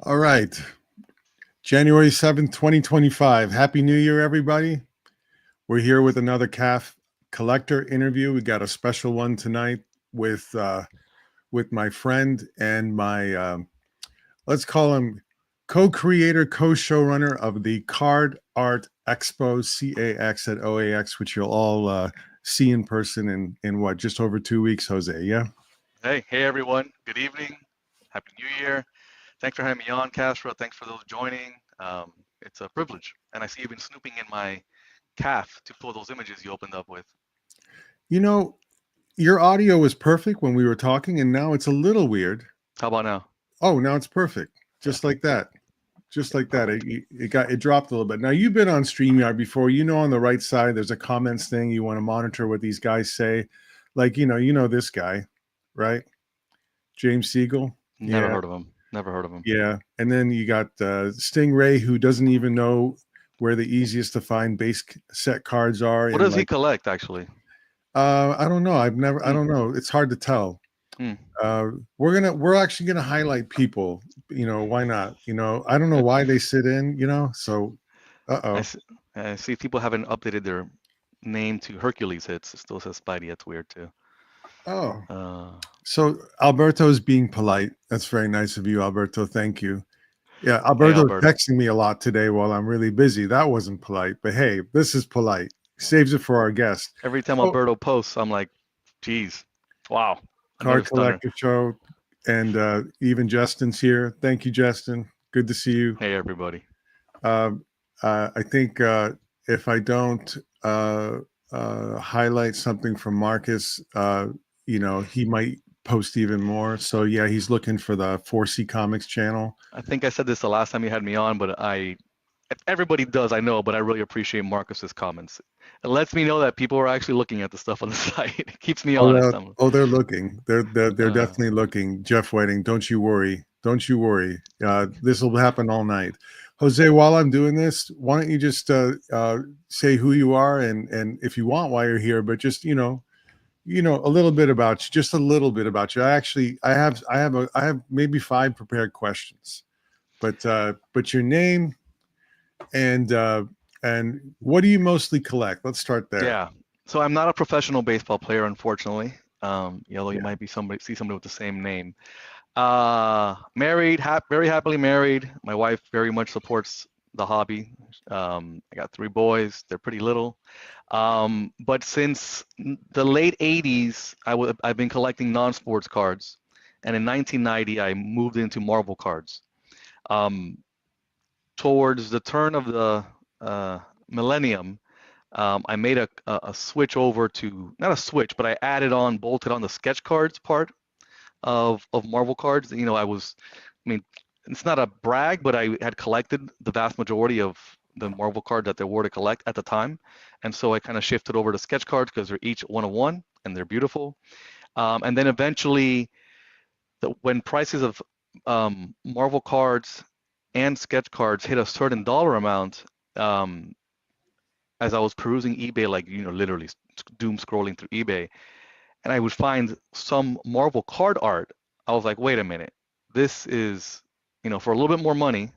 All right. January 7th, 2025. Happy New Year, everybody. We're here with another CAF collector interview. We got a special one tonight with my friend and my let's call him co-creator, co-showrunner of the Card Art Expo, CAX at OAX, which you'll all see in person in what, just over 2 weeks, Jose, yeah? Hey everyone. Good evening. Happy New Year. Thanks for having me on, Castro. Thanks for those joining. It's a privilege. And I see you've been snooping in my CAF to pull those images you opened up with. You know, your audio was perfect when we were talking, and now it's a little weird. How about now? Oh, now it's perfect. Yeah, Just like that. Just like that. perfect. It dropped a little bit. Now you've been on StreamYard before. You know on the right side there's a comments thing. You want to monitor what these guys say. Like, you know this guy, right? James Siegel. Never Yeah. heard of him. Never heard of him. Yeah. And then you got Stingray, who doesn't even know where the easiest to find base set cards are What in does he like collect actually? I don't know. I Hmm. don't know. It's hard to tell. Hmm. We're actually gonna highlight people. Why not? I don't know why they sit in. So, I, uh-oh. s- I see people haven't updated their name to Hercules hits. It still says Spidey. That's weird too. Oh, Uh, so Alberto's being polite. That's very nice of you, Alberto. Thank you. Yeah, hey Alberto's Alberto. texting me a lot today while I'm really busy. That wasn't polite, but hey, this is polite. Saves it for our guest. Every time So, Alberto posts, I'm like, geez, wow, another Card stunner. Collector Show, and even Justin's here. Thank you, Justin. Good to see you. Hey everybody. Um, I think if I don't highlight something from Marcus, he might post even more. So yeah, he's looking for the 4C Comics channel. I think I said this the last time you had me on, but everybody does, I know, but I really appreciate Marcus's comments. It lets me know that people are actually looking at the stuff on the site. It keeps me Oh, honest. they're looking. They're Uh, definitely looking. Jeff Whiting, don't you worry. Don't you worry. This will happen all night. Jose, while I'm doing this, why don't you just say who you are and if you want why you're here, but just a little bit about you, just a little bit about you. I have maybe 5 prepared questions, but your name and what do you mostly collect? Let's start there. yeah. So I'm not a professional baseball player, unfortunately. Although you Yeah. might see somebody with the same name. Married, very happily married. My wife very much supports the hobby. I got 3 boys. They're pretty little. But since the late 80s, I've been collecting non-sports cards. And in 1990, I moved into Marvel cards. Um, Towards the turn of the millennium, I made a switch over to, not a switch, but I bolted on the sketch cards part of Marvel cards. I mean, it's not a brag, but I had collected the vast majority of the Marvel cards that there were to collect at the time. And so I kind of shifted over to sketch cards because they're each one of one and they're beautiful. And then eventually, when prices of Marvel cards and sketch cards hit a certain dollar amount, um, as I was perusing eBay, like, literally doom scrolling through eBay, and I would find some Marvel card art. I was like, wait a minute, this is, for a little bit more money,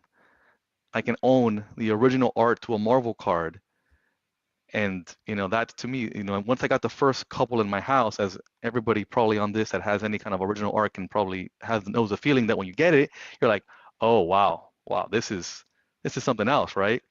I can own the original art to a Marvel card. And, that to me, once I got the first couple in my house, as everybody probably on this that has any kind of original art can probably knows the feeling that when you get it, you're like, oh wow, wow, this is something else, right?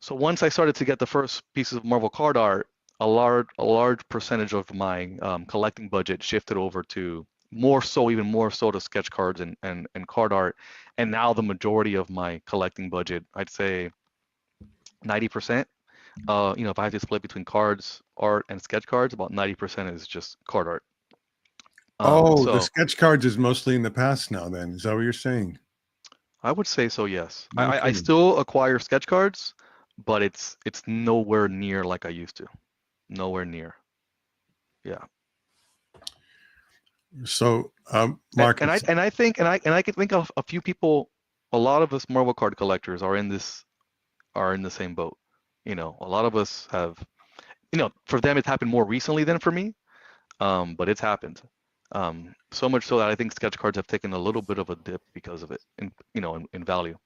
So once I started to get the first pieces of Marvel card art, a large percentage of my collecting budget shifted over to even more so to sketch cards and card art. And now the majority of my collecting budget, I'd say 90%. If I have to split between cards, art, and sketch cards, about 90% is just card art. Oh, the So sketch cards is mostly in the past now. Then is that what you're saying? I would say so, yes. I Okay. still acquire sketch cards, but it's nowhere near like I used to. Nowhere near. Yeah. So, And I Marcus. and I think and I can think of a few people, a lot of us Marvel card collectors are in the same boat. A lot of us have, for them it's happened more recently than for me, but it's happened. So much so that I think sketch cards have taken a little bit of a dip because of it, in value.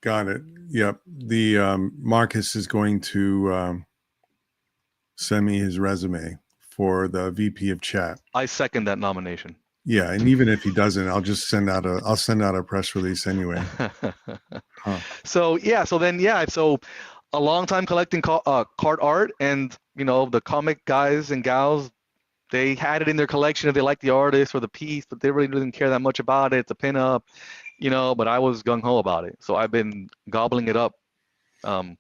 Got it. Yep. The Marcus is going to send me his resume for the VP of chat. I second that nomination. Yeah, and even if he doesn't, I'll send out a press release anyway. Huh. So a long time collecting card art, and the comic guys and gals, they had it in their collection if they liked the artist or the piece, but they really didn't care that much about it. It's a pinup, but I was gung ho about it. So I've been gobbling it up,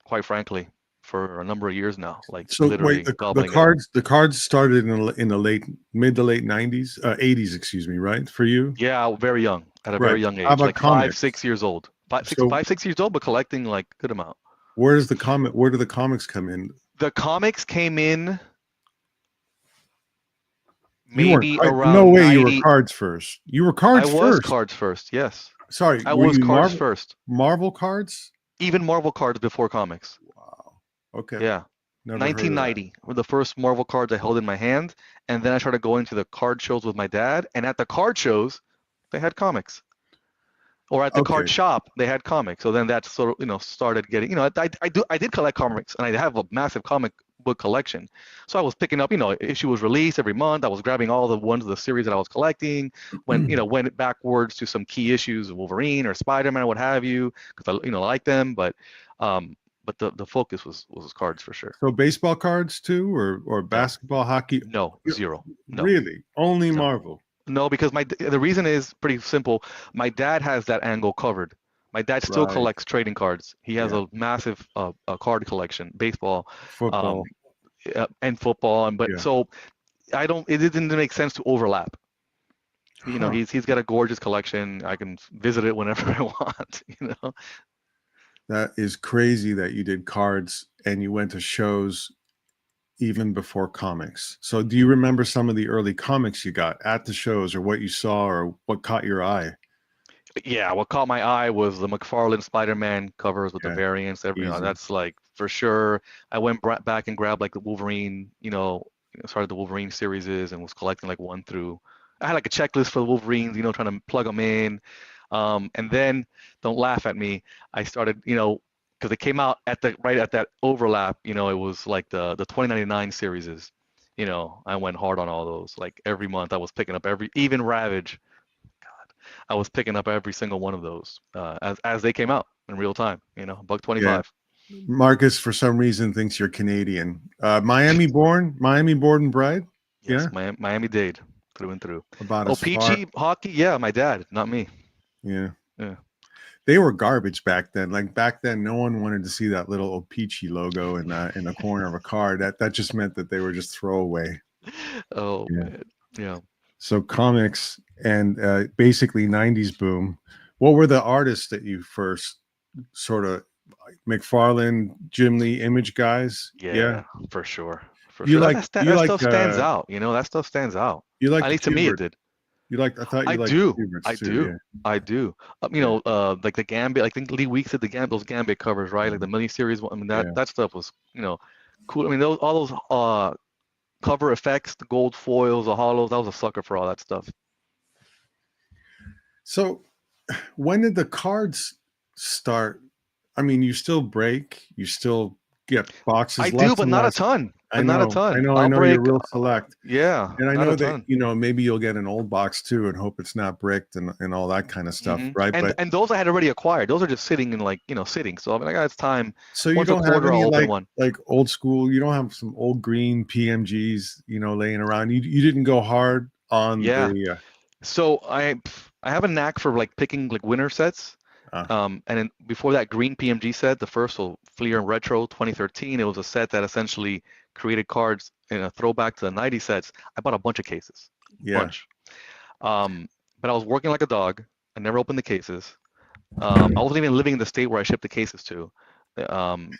quite frankly, for a number of years now. Like So literally wait, the gobbling it up. cards started in the mid to late 90s, 80s, excuse me, right? For you? Yeah, very young, at a Right. very young How age, about like 5, comics? 6 years old. So 5, 6 years old, but collecting like good amount. where do the comics come in? The comics came in You weren't maybe no around way you were 90. cards first. You were I cards was first. cards first, yes. Sorry, I were was you cards first. Marvel cards? Even Marvel cards before comics. Wow. Okay. Yeah. Never heard of that. 1990 were the first Marvel cards I held in my hand, and then I started going to the card shows with my dad, and at the card shows, they had comics. Or at the card Okay. shop, they had comics. So then that sort of, started getting, I did collect comics, and I have a massive comic book collection. So I was picking up, issue was released every month. I was grabbing all the ones of the series that I was collecting, went backwards to some key issues of Wolverine or Spider-Man or what have you, because I, like them, but the focus was cards for sure. So baseball cards too, or basketball, hockey? No, zero. No. Really? Only No. Marvel? No, because the reason is pretty simple. My dad has that angle covered. My dad still Right. collects trading cards. He has Yeah. a massive card collection, baseball, Football. and football, Yeah. so it didn't make sense to overlap. Huh. He's got a gorgeous collection. I can visit it whenever I want, That is crazy that you did cards and you went to shows even before comics. So do you remember some of the early comics you got at the shows, or what you saw, or what caught your eye? Yeah, what caught my eye was the McFarlane Spider-Man covers with the Yeah, variants. easy. That's like for sure. I went back and grabbed like the Wolverine, started the Wolverine series and was collecting like 1 through. I had like a checklist for the Wolverines, trying to plug them in. And then, don't laugh at me, I started, because it came out right at that overlap. It was like the 2099 series. I went hard on all those. Like every month, I was picking up even Ravage. I was picking up every single one of those as they came out in real time. $1.25. Yeah. Marcus, for some reason, thinks you're Canadian. Miami born and bred. Yes, Yeah, Miami-Dade through and through. about Oh, as far. peachy hockey. Yeah, my dad, not me. Yeah. Yeah. They were garbage back then. Like back then, no one wanted to see that little Peachy logo in the corner of a card. That just meant that they were just throwaway. Oh Yeah. man, yeah. So comics and basically 90s boom. What were the artists that you first sort of McFarlane, Jim Lee, Image guys? Yeah, for sure. For You sure. like That stuff stands out. That stuff stands out. You like At the least to me it Kubert. did. I thought you I liked do. the Kuberts I too. do. Yeah. I do. Like the Gambit. I think Lee Weeks did those Gambit covers, right? Like the miniseries. I mean, that stuff was, cool. I mean, all those cover effects, the gold foils, the hollows. I was a sucker for all that stuff. So, when did the cards start? I mean, you still break, you still get boxes. I do, but not a less. ton. I Not a know, ton. I know. break. You're real select. Yeah, And I not know a that ton. maybe you'll get an old box too, and hope it's not bricked and all that kind of stuff, right? And those I had already acquired. Those are just sitting in sitting. So I mean, I got time. So you Once a don't have quarter, any I'll open one. like old school. You don't have some old green PMGs, laying around. You didn't go hard on the. So I have a knack for like picking like winner sets. And then before that green PMG set, the first Fleer Retro 2013, it was a set that essentially created cards in a throwback to the 90 sets. I bought a bunch of cases. Bunch. But I was working like a dog. I never opened the cases. I wasn't even living in the state where I shipped the cases to. And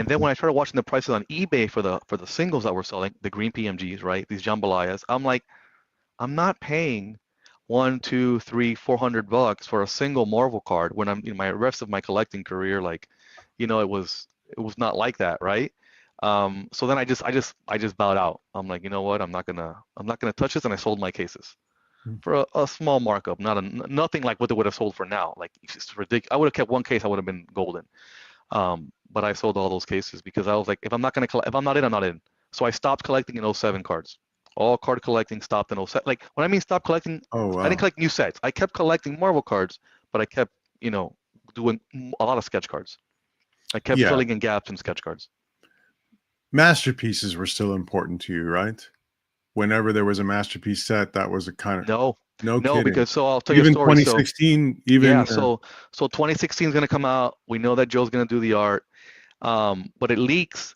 then when I started watching the prices on eBay for the singles that were selling, the green PMGs, right? These jambalayas, I'm like, I'm not paying $100, $200, $300, $400 for a single Marvel card when I'm in my rest of my collecting career. Like, it was not like that, right? So then I just bowed out. I'm like, you know what? I'm not gonna touch this, and I sold my cases for a small markup, nothing like what they would have sold for now. Like it's just ridiculous. I would have kept one case, I would have been golden. But I sold all those cases because I was like, if I'm not in, I'm not in. So I stopped collecting in '07 cards. All card collecting stopped in '07. Like when I mean stop collecting, Oh I didn't wow. collect new sets. I kept collecting Marvel cards, but I kept, doing a lot of sketch cards. I kept Yeah. filling in gaps in sketch cards. Masterpieces were still important to you, right? Whenever there was a masterpiece set, that was a kind of No, no no, kidding. because so I'll tell you a Even story. So 2016, yeah, even so 2016 is gonna come out. We know that Joe's gonna do the art, but it leaks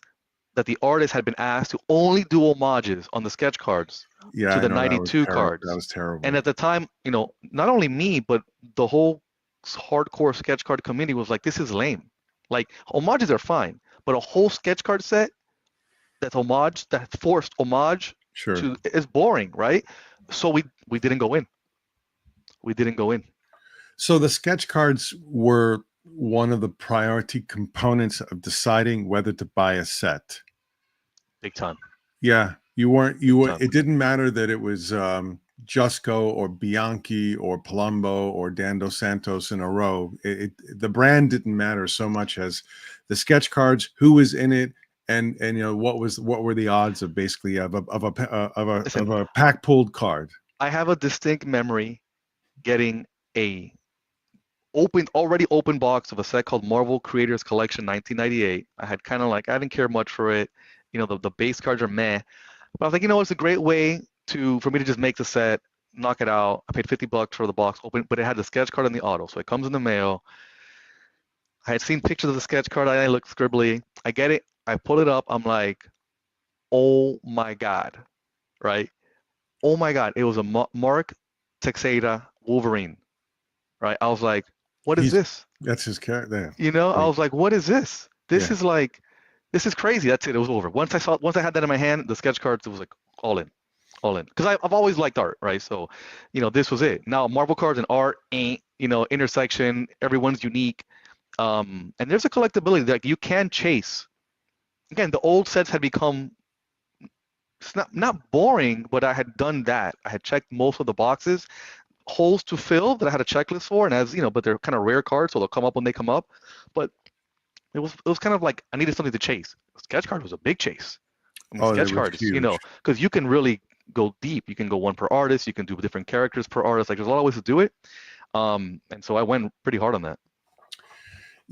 that the artist had been asked to only do homages on the sketch cards yeah, to I the know that was 92 terrible. That cards. was And terrible. at the time, not only me, but the whole hardcore sketch card community was like, this is lame. Like homages are fine, but a whole sketch card set that's forced homage Sure. to is boring, right? So we didn't go in. We didn't go in. So the sketch cards were one of the priority components of deciding whether to buy a set. Big time. Yeah, you weren't you Big were time. it didn't matter that it was Jusco or Bianchi or Palumbo or Dando Santos in a row. The brand didn't matter so much as the sketch cards, who was in it, and what were the odds of basically of Listen, a pack pulled card. I have a distinct memory getting a already open box of a set called Marvel Creators Collection 1998. I had kind of like I didn't care much for it. The base cards are meh. But I was like, it's a great way for me to just make the set, knock it out. I paid $50 for the box open, but it had the sketch card and the auto. So it comes in the mail. I had seen pictures of the sketch card. I looked scribbly. I get it. I pull it up. I'm like, oh my God, right? Oh my God. It was a Mark Teixeira Wolverine, right? I was like, what is He's this? That's his character. I was like, what is this? Yeah. This is crazy. That's it. It was over. Once I had that in my hand, the sketch cards, it was like all in. All in. Because I've always liked art, right? So, this was it. Now, Marvel cards and art ain't, intersection. Everyone's unique. And there's a collectability that you can chase. Again, the old sets had become, it's not boring, but I had done that. I had checked most of the boxes, holes to fill that I had a checklist for, and but they're kind of rare cards, so they'll come up when they come up. But it was kind of like I needed something to chase. Sketch card was a big chase. I mean, Oh, they sketch were cards, huge. because you can really go deep. You can go one per artist. You can do different characters per artist. Like there's a lot of ways to do it. And so I went pretty hard on that.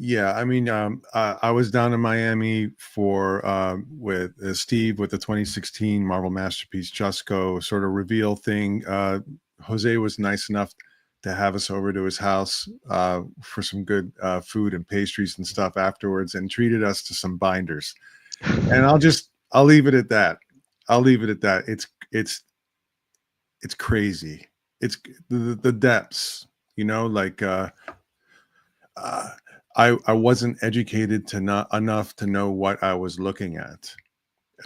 Yeah, I mean, I was down in Miami for with Steve with the 2016 Marvel Masterpiece Jusco sort of reveal thing. Jose was nice enough to have us over to his house for some good food and pastries and stuff afterwards, and treated us to some binders. And I'll leave it at that. I'll leave it at that. It's crazy. It's the depths, like. Uh, I wasn't educated to not enough to know what I was looking at.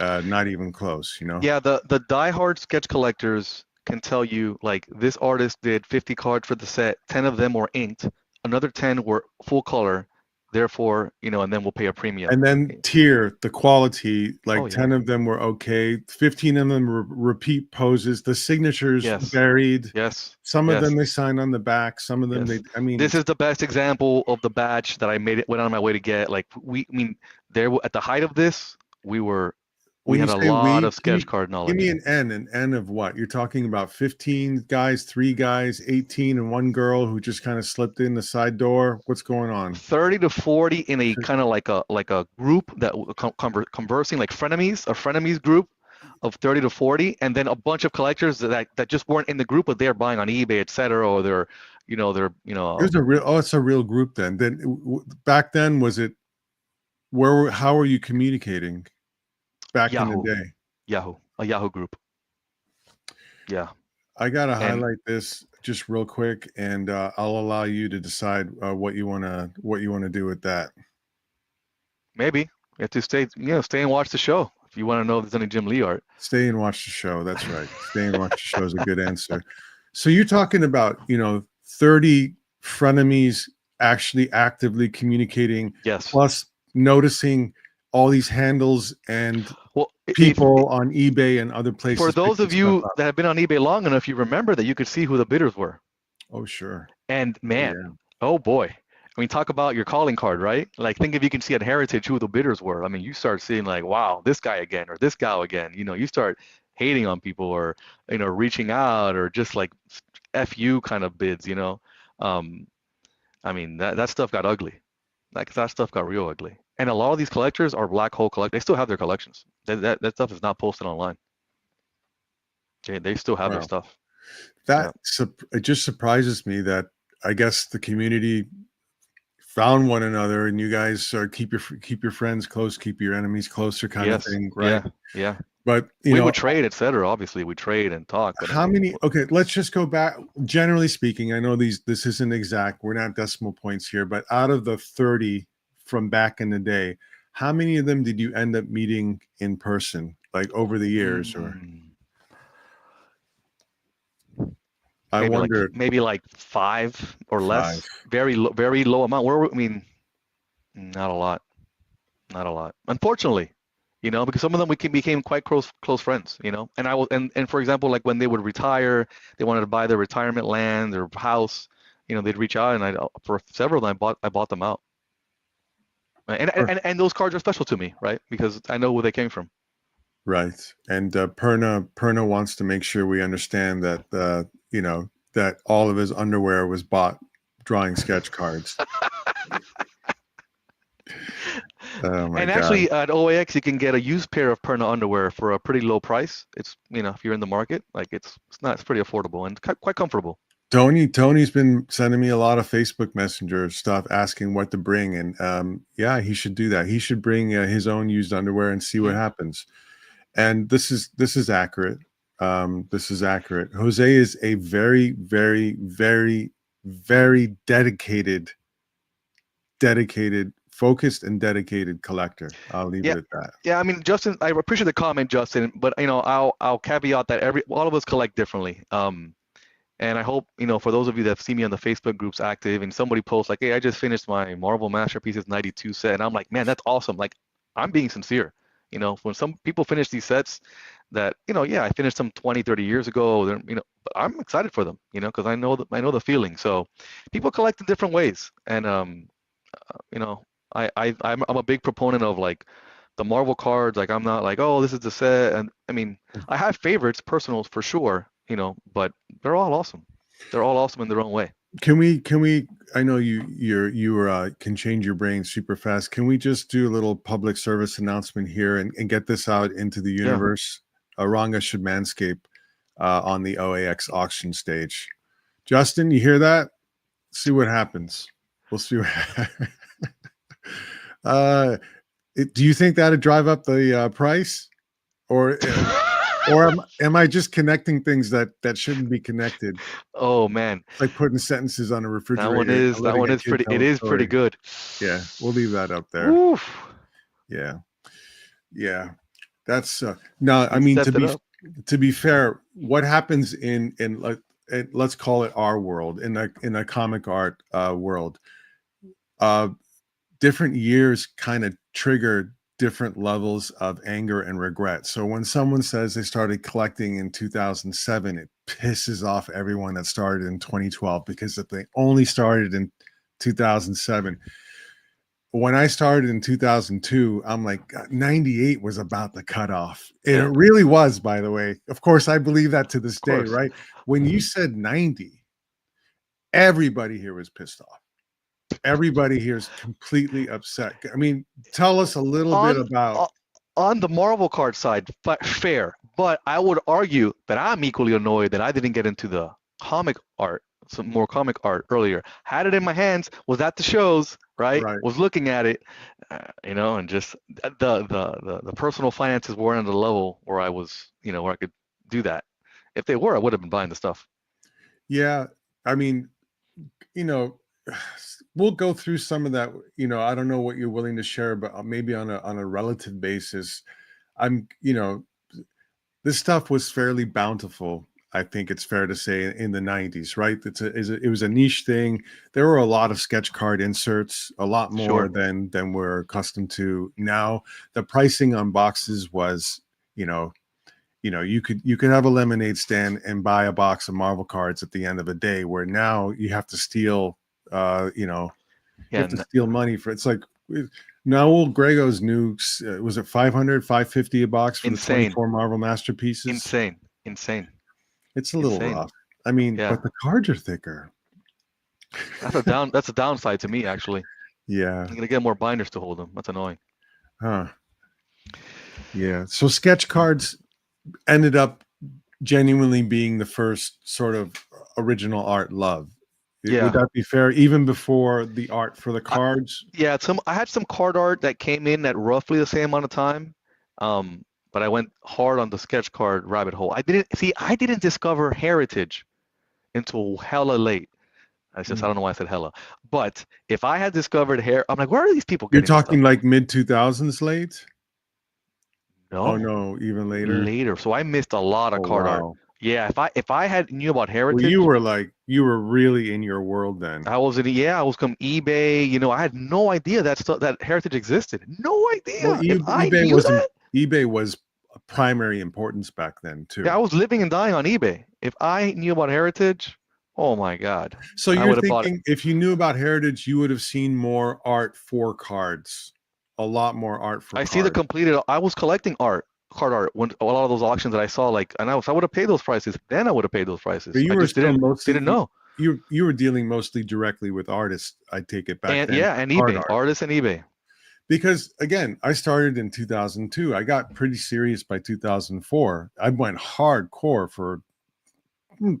Not even close. Yeah, the diehard sketch collectors can tell you like this artist did 50 cards for the set, 10 of them were inked, another 10 were full color, therefore, and then we'll pay a premium. And then tier the quality, Oh like yeah. 10 of them were okay, 15 of them were repeat poses, the signatures Yes. varied. Yes. Some of them Yes. they signed on the back, some of them Yes. I mean, This is the best example of the batch that went on my way to get. Like I mean, at the height of this, we when you had a say lot we, of sketch card give me knowledge. an N of what? You're talking about 15 guys, 3 guys, 18, and 1 girl who just kind of slipped in the side door. What's going on? 30 to 40 in a kind of like a group that conversing like frenemies, a frenemies group of 30 to 40, and then a bunch of collectors that just weren't in the group, but they're buying on eBay, etc., or It's a real group then. Back then, was it how are you communicating back in the Yahoo, day? a Yahoo group. Yeah. I gotta And highlight this just real quick, and I'll allow you to decide what you wanna do with that. maybe you have to stay and watch the show if you want to know if there's any Jim Lee art. Stay and watch the show. That's right. Stay and watch the show is a good answer. So you're talking about 30 frenemies actually actively communicating, Yes. plus noticing all these handles and Well, if people on eBay and other for places those picking of stuff you up. that have been on eBay long enough, you remember that you could see who the bidders were. Oh, sure. And Oh, man, yeah. oh boy. I mean, talk about your calling card, right? Like, think if you can see at Heritage who the bidders were. I mean, you start seeing like, wow, this guy again or this gal again. You know, you start hating on people or, you know, reaching out or just like F you kind of bids, you know. Um, I mean, that stuff got ugly. Like that stuff got real ugly. And a lot of these collectors are black hole collectors. They still have their collections. That stuff is not posted online. They still have their Wow. stuff. Yeah. It just surprises me that I guess the community found one another, and you guys keep your friends close, keep your enemies closer, kind of Yes. thing, right? Yeah. Yeah. But We would trade, etc. Obviously, we trade and talk, but I how mean, many? Okay, let's just go back. Generally speaking, I know this isn't exact. We're not decimal points here, but out of the 30 from back in the day, how many of them did you end up meeting in person, like over the years? Or I wonder. maybe like five or 5. less. Very low amount. I mean, not a lot. Not a lot. Unfortunately, you know, because some of them became quite close friends, you know. And I was and for example, like when they would retire, they wanted to buy their retirement land, their house, you know, they'd reach out and for several of them I bought them out. And those cards are special to me, right? Because I know where they came from. Right. And Perna wants to make sure we understand that you know, that all of his underwear was bought drawing sketch cards. Oh my And God. actually, at OAX, you can get a used pair of Perna underwear for a pretty low price. It's, you know, if you're in the market, like it's pretty affordable and quite comfortable. Tony's been sending me a lot of Facebook Messenger stuff asking what to bring, and yeah, he should do that. He should bring his own used underwear and see what Yeah. happens. And this is accurate. This is accurate. Jose is a very, very, very, very dedicated, focused and dedicated collector. I'll leave Yeah. it at that. Yeah, I mean, Justin, I appreciate the comment, Justin, but you know, I'll caveat that all of us collect differently. And I hope, you know, for those of you that see me on the Facebook groups active and somebody posts like, hey, I just finished my Marvel Masterpieces 92 set. And I'm like, man, that's awesome. Like, I'm being sincere. You know, when some people finish these sets that, you know, yeah, I finished them 20, 30 years ago, you know, but I'm excited for them, you know, because I know the feeling. So people collect in different ways. And, you know, I'm a big proponent of like the Marvel cards. Like, I'm not like, oh, this is the set. And I mean, I have favorites, personals for sure, you know, but they're all awesome. They're all awesome in their own way. Can we I know you can change your brain super fast. Can we just do a little public service announcement here and get this out into the Yeah. universe? Ranga should manscape on the OAX auction stage. Justin, you hear that? See what happens. We'll see what uh do you think that'd drive up the price? Or am I just connecting things that shouldn't be connected? Oh man, It's like putting sentences on a refrigerator and that letting one a is kid pretty. tell It a is pretty story. good. Yeah, we'll leave that up there. Oof. Yeah, yeah. That's no. I He mean, stepped it up. to be fair, what happens in like let's call it our world in a comic art world. Uh, Different years kind of trigger different levels of anger and regret. So when someone says they started collecting in 2007, it pisses off everyone that started in 2012 because if they only started in 2007. When I started in 2002, I'm like 98 was about the cutoff. And Yeah, it really was, by the way. Of course, I believe that to this of day, course. right? When you said 90, everybody here was pissed off. Everybody here is completely upset. I mean, tell us a little bit On about. uh, on the Marvel card side, fair. But I would argue that I'm equally annoyed that I didn't get into the comic art, some more comic art earlier. Had it in my hands, was at the shows, right? Right. Was looking at it, you know, and just the personal finances weren't at the level where I was, you know, where I could do that. If they were, I would have been buying the stuff. Yeah. I mean, you know, we'll go through some of that. You know, I don't know what you're willing to share, but maybe on a relative basis, I'm, you know, this stuff was fairly bountiful I think it's fair to say, in the 90s, right? It was a niche thing. There were a lot of sketch card inserts, a lot more Sure. than we're accustomed to now. The pricing on boxes was, you could have a lemonade stand and buy a box of Marvel cards at the end of the day, where now you have to steal, you Yeah, have to steal money for. It's like Noel Grego's new, was it 500, 550 a box for the insane, 24 Marvel masterpieces? insane, insane, It's a little insane. rough. I mean, Yeah, but the cards are thicker. that's a downside to me, actually. Yeah. I'm gonna get more binders to hold them. That's annoying. Huh. Yeah. So sketch cards ended up genuinely being the first sort of original art love. Would Yeah. that be fair? Even before the art for the I, cards? yeah, I had some card art that came in at roughly the same amount of time. But I went hard on the sketch card rabbit hole. I didn't discover Heritage until hella late. I Mm. don't know why I said hella. But if I had discovered I'm like, where are these people You're getting this stuff talking from? like mid 2000s late? Oh No, no, even later. later. So I missed a lot of Oh card art. wow. Yeah, if I had knew about Well, Heritage, you were really in your world then. I was from eBay. I had no idea that Heritage existed. No Well, idea. If I knew wasn't that, eBay was a primary importance back then yeah, I too. was living and dying on eBay. If I knew about Heritage, oh my God, So I you're would have bought it. thinking if you knew about Heritage, you would have seen more art for cards, a lot more art for I see the cards. completed. I was collecting card art, when a lot of those auctions that I saw, like, and I would have paid those prices. Then I would have paid those prices. But you I were just still didn't mostly know. you were dealing mostly directly with artists, I take it back And then, yeah, for and card eBay, art. artists and eBay. Because again, I started in 2002. I got pretty serious by 2004. I went hardcore for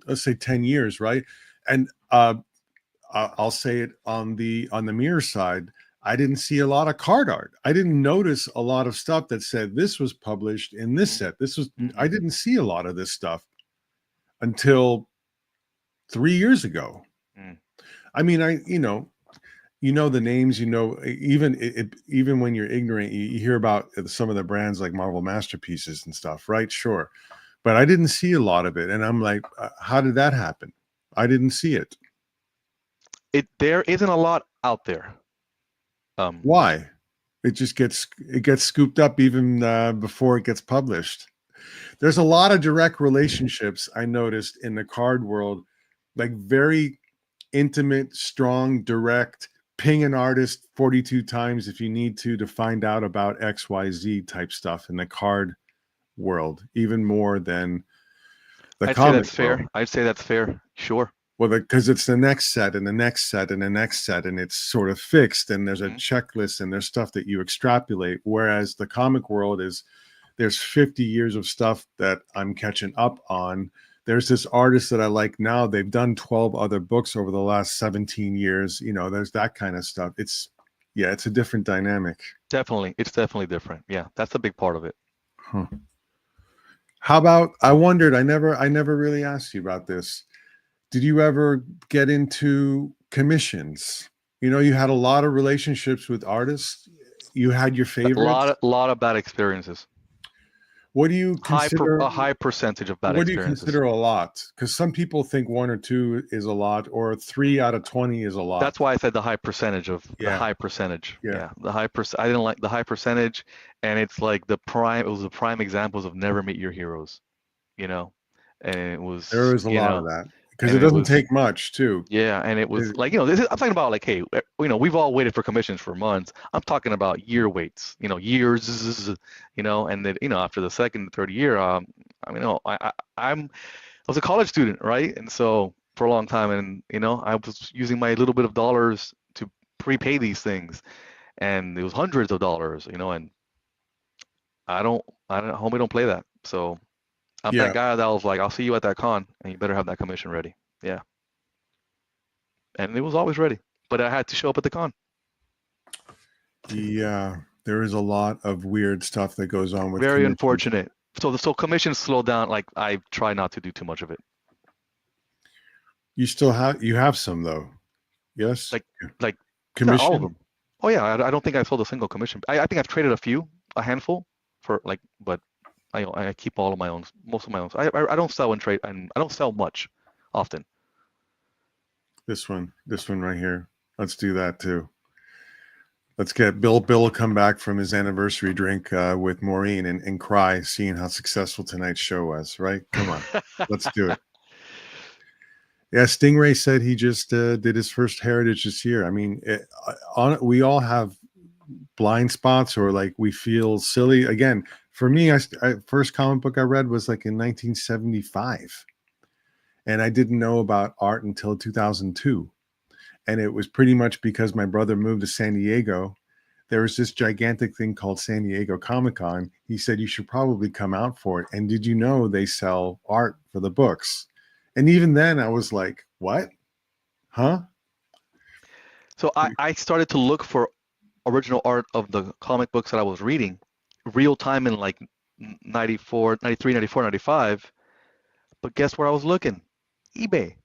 let's say 10 years, right? And I'll say it on the mirror side. I didn't see a lot of card art. I didn't notice a lot of stuff that said this was published in this set. I didn't see a lot of this stuff until 3 years ago. Mm. I mean, the names, even when you're ignorant, you hear about some of the brands like Marvel Masterpieces and stuff, right? Sure. But I didn't see a lot of it. And I'm like, how did that happen? I didn't see it. There isn't a lot out there. Why? It gets scooped up even before it gets published. There's a lot of direct relationships I noticed in the card world, like very intimate, strong, direct. Ping an artist 42 times if you need to find out about XYZ type stuff in the card world, even more than the I'd say comic that's world. fair. I'd say that's fair. Sure. Well, because it's the next set and the next set and the next set, and it's sort of fixed, and there's a checklist and there's stuff that you extrapolate. Whereas the comic world there's 50 years of stuff that I'm catching up on. There's this artist that I like now. They've done 12 other books over the last 17 years. There's that kind of stuff. It's a different dynamic. Definitely. It's definitely different. Yeah, that's a big part of it. Huh. How about, I wondered, I never really asked you about this. Did you ever get into commissions? You had a lot of relationships with artists. You had your A favorites. lot of bad experiences. What do you consider? A high percentage of bad What do you experiences. consider a lot? Because some people think 1 or 2 is a lot, or 3 out of 20 is a lot. That's why I said the high percentage of the high percentage. Yeah, the high I didn't like the high percentage, and it's like it was the prime examples of never meet your heroes, and it was There is a lot of that because it doesn't take much too. Yeah, and it was like, I'm talking about like, hey, we've all waited for commissions for months. I'm talking about year waits, years, and then, after the second, third year, I was a college student, right? And so for a long time, and, I was using my little bit of dollars to prepay these things, and it was hundreds of dollars, and homie don't play that. So I'm that guy that was like, I'll see you at that con, and you better have that commission ready. Yeah. And it was always ready, but I had to show up at the con. Yeah, there is a lot of weird stuff that goes on with Very unfortunate. So commissions slow down. Like, I try not to do too much of it. You have some though. Yes. Like commission. Not all of them. Oh yeah, I don't think I've sold a single commission. I think I've traded a handful for but I keep all of my own, most of my own. I don't sell and trade, and I don't sell much often. This one right here. Let's do that too. Let's get Bill. Bill will come back from his anniversary drink with Maureen and cry, seeing how successful tonight's show was. Right? Come on, let's do it. Yeah, Stingray said he just did his first Heritage this year. I mean, we all have blind spots, or like we feel silly. Again, for me, first comic book I read was like in 1975, and I didn't know about art until 2002. And it was pretty much because my brother moved to San Diego. There was this gigantic thing called San Diego Comic-Con. He said, you should probably come out for it. And did you know they sell art for the books? And even then I was like, what? Huh? So I started to look for original art of the comic books that I was reading real time in like 94, 93, 94, 95. But guess where I was looking? eBay.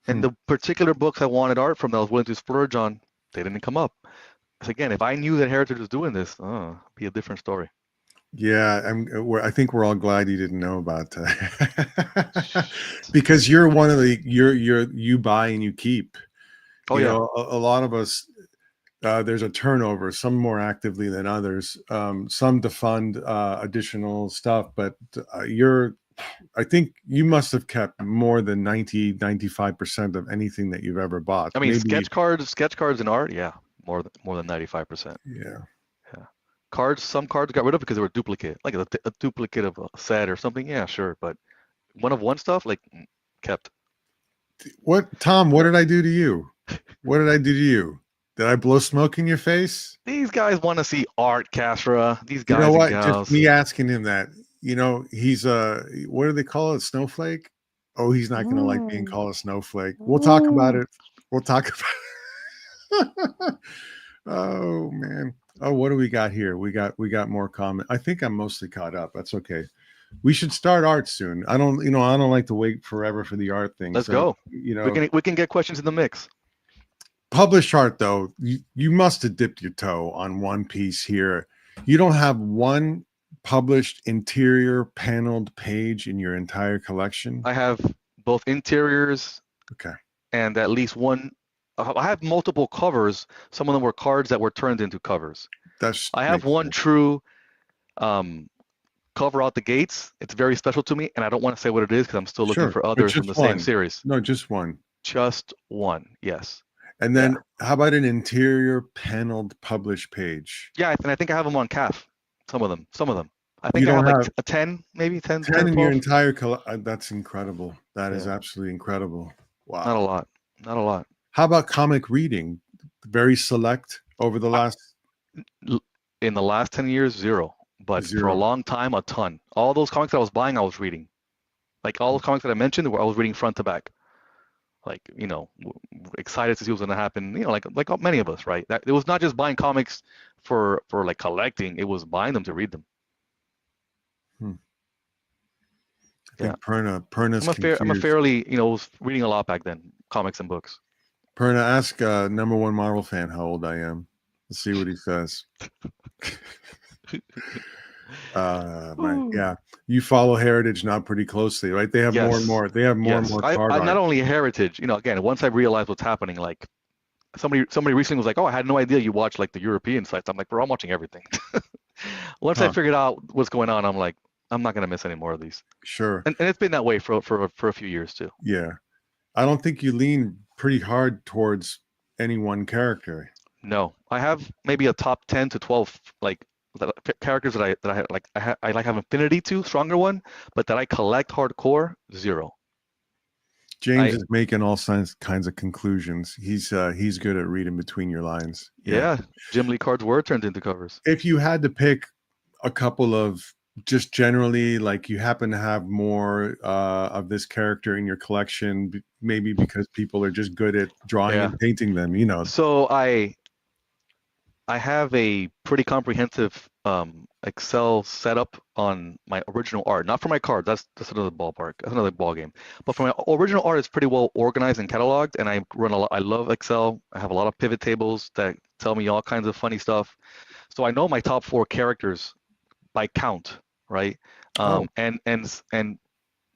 And the particular books I wanted art from that I was willing to splurge on, they didn't come up. So again, if I knew that Heritage was doing this, it'd be a different story. Yeah, I think we're all glad you didn't know about that. Because you're one of the you buy and you keep. Oh you yeah. know, a lot of us, there's a turnover, some more actively than others, some to fund additional stuff, but I think you must have kept more than 95% of anything that you've ever bought. I mean, Maybe, sketch cards and art, yeah, more than 95%. Yeah. Yeah. Cards, some cards got rid of because they were duplicate, like a duplicate of a set or something. Yeah, sure, but one stuff like kept. Tom, what did I do to you? What did I do to you? Did I blow smoke in your face? These guys want to see art, Castra. These guys You know what? and Just gals. me asking him that, he's what do they call it? Snowflake? Oh, he's not going to like being called a snowflake. We'll talk about it. We'll talk about it. Oh man. Oh, what do we got here? We got more comment. I think I'm mostly caught up. That's okay. We should start art soon. I don't like to wait forever for the art thing. Let's So, go. We can get questions in the mix. Published art though, you must have dipped your toe on one piece here. You don't have one published interior paneled page in your entire collection. I have both interiors, okay, and at least one. I have multiple covers. Some of them were cards that were turned into covers. I have one true cover out the gates. It's very special to me, and I don't want to say what it is because I'm still looking for others from the same series. No, just one. Just one, yes. And then how about an interior paneled published page? Yeah, and I think I have them on CAF. Some of them. I think I have like a 10, maybe 10 in 12. Your entire collection. That's incredible. That is absolutely incredible. Wow. Not a lot. How about comic reading? Very select over the last. In the last 10 years, zero. But for a long time, a ton. All those comics that I was buying, I was reading. Like all the comics that I mentioned, I was reading front to back. Like, excited to see what's going to happen, like many of us, right? It was not just buying comics for like collecting, it was buying them to read them. I think Perna's I'm a fairly, was reading a lot back then, comics and books. Perna, ask number one Marvel fan how old I am. Let's see what he says. You follow Heritage now pretty closely, right? They have more and more. They have more and more card art. Not only Heritage, again, once I realized what's happening, like somebody recently was like, "Oh, I had no idea you watch like the European sites." I'm like, "Bro, I'm watching everything." Once I figured out what's going on, I'm like, I'm not gonna miss any more of these. Sure. And it's been that way for a few years too. Yeah, I don't think you lean pretty hard towards any one character. No, I have maybe a top 10 to 12 like characters that I have affinity to, stronger one, but that I collect hardcore, zero. James is making all kinds of conclusions. He's good at reading between your lines. Yeah, Jim Lee cards were turned into covers. If you had to pick a couple of just generally, like you happen to have more of this character in your collection, maybe because people are just good at drawing and painting them, So I have a pretty comprehensive Excel setup on my original art, not for my cards. That's another ballpark. That's another ball game. But for my original art, it's pretty well organized and cataloged, and I run a lot. I love Excel. I have a lot of pivot tables that tell me all kinds of funny stuff. So I know my top 4 characters by count. right? Oh, And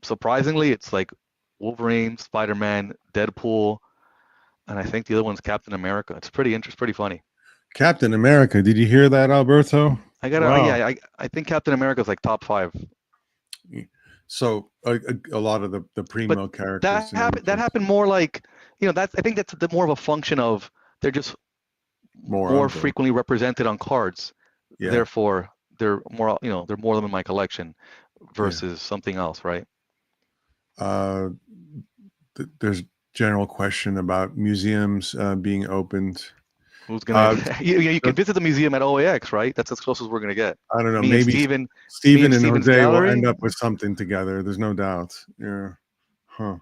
surprisingly, it's like Wolverine, Spider-Man, Deadpool, and I think the other one's Captain America. It's pretty interesting, pretty funny. Captain America. Did you hear that, Alberto? I gotta, Wow. yeah, I think Captain America is like top 5. So a lot of the But primo characters that in any happened. That case, happened more like, that's. I think that's more of a function of they're just more more of them. frequently represented on cards. Yeah, Therefore, they're more. They're more of them in my collection yeah. versus something else, right? Uh, there's general question about museums being opened. Who's gonna? Uh, You can visit the museum at OAX, right? That's as close as we're gonna get. I don't know. Me and Maybe Steven, me Stephen and and Steven's Jose will end gallery. up with something together. There's no doubt. Yeah. Huh.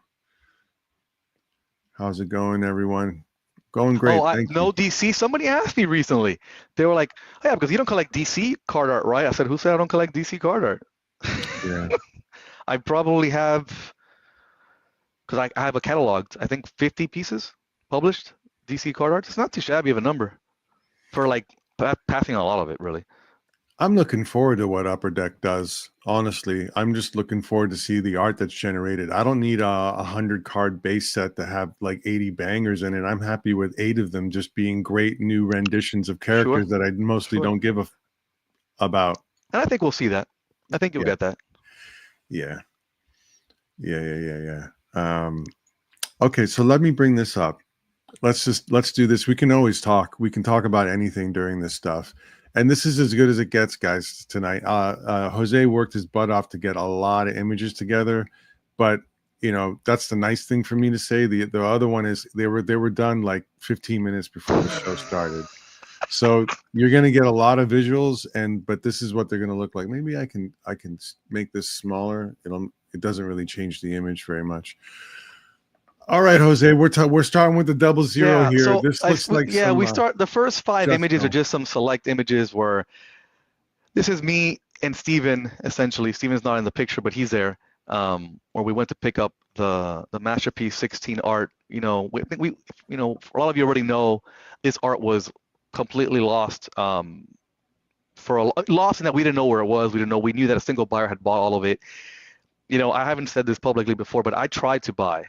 How's it going, everyone? Going Oh, great. Thank you. no DC. Somebody asked me recently. They were like, "Oh, yeah, because you don't collect DC card art, right?" I said, "Who said I don't collect DC card art?" Yeah. I probably have, because I have a catalog, I think 50 pieces published, DC card art. It's not too shabby of a number for like passing a lot of it, really. I'm looking forward to what Upper Deck does. Honestly, I'm just looking forward to see the art that's generated. I don't need a 100 card base set to have like 80 bangers in it. I'm happy with 8 of them just being great new renditions of Sure, characters that I mostly sure. don't give a about. And I think we'll see that. I think you'll Yeah, get that. yeah, yeah. Okay, so let me bring this up. Let's do this. We can always talk. We can talk about anything during this stuff. And this is as good as it gets, guys, tonight. Jose worked his butt off to get a lot of images together, but that's the nice thing for me to say. The other one is they were done like 15 minutes before the show started. So you're going to get a lot of visuals, but this is what they're going to look like. Maybe I can make this smaller. It doesn't really change the image very much. All right, Jose, we're starting with the 00 Yeah, here. so This looks like some we start the first 5 images are gesso. just some select images where this is me and Steven, essentially. Steven's not in the picture, but he's there. Where we went to pick up the Masterpiece 16 art. We for a lot of you already know, this art was completely lost. Lost in that we didn't know where it was. We knew that a single buyer had bought all of it. I haven't said this publicly before, but I tried to buy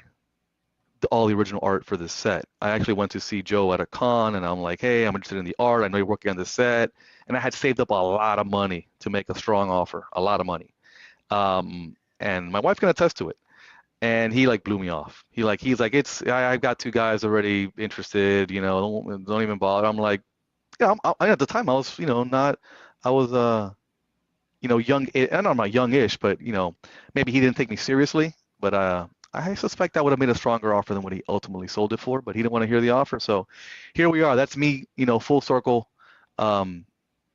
all the original art for this set. I actually went to see Joe at a con, and I'm like, hey, I'm interested in the art. I know you're working on this set. And I had saved up a lot of money to make a strong offer, a lot of money. And my wife can attest to it. And he like blew me off. He's like, I've got 2 guys already interested, don't even bother. I'm like, yeah, at the time I was, not, I was, young, and I'm not youngish, but, maybe he didn't take me seriously, but, I suspect I would have made a stronger offer than what he ultimately sold it for, but he didn't want to hear the offer. So here we are. That's me, full circle,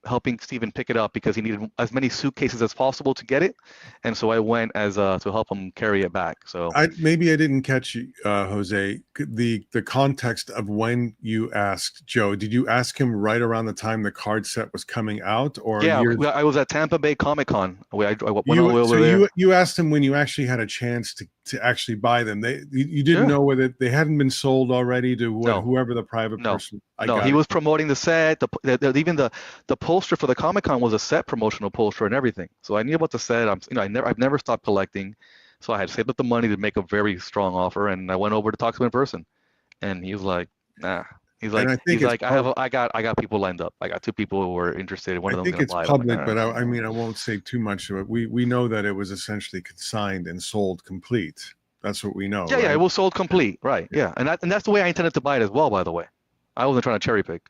helping Steven pick it up because he needed as many suitcases as possible to get it. And so I went as to help him carry it back. So Maybe I didn't catch you, Jose. The context of when you asked Joe. Did you ask him right around the time the card set was coming out, or yeah, years? I was at Tampa Bay Comic Con. I went all the way over there. You asked him when you actually had a chance to actually buy them. You didn't Sure. know whether they hadn't been sold already to whoever the private No. person. No, he was promoting the set. Even the poster for the Comic Con was a set promotional poster and everything. So I knew about the set. I've never stopped collecting. So I had saved up the money to make a very strong offer, and I went over to talk to him in person. And he was like, nah. He's And I think like, I got people lined up. I got 2 people who were interested. One of I them's think gonna it's buy it. public, I'm like, but all right. I mean, I won't say too much of it. We know that it was essentially consigned and sold complete. That's what we know, Yeah, right? yeah, it was sold complete, right? Yeah, and that's the way I intended to buy it as well. By the way, I wasn't trying to cherry pick.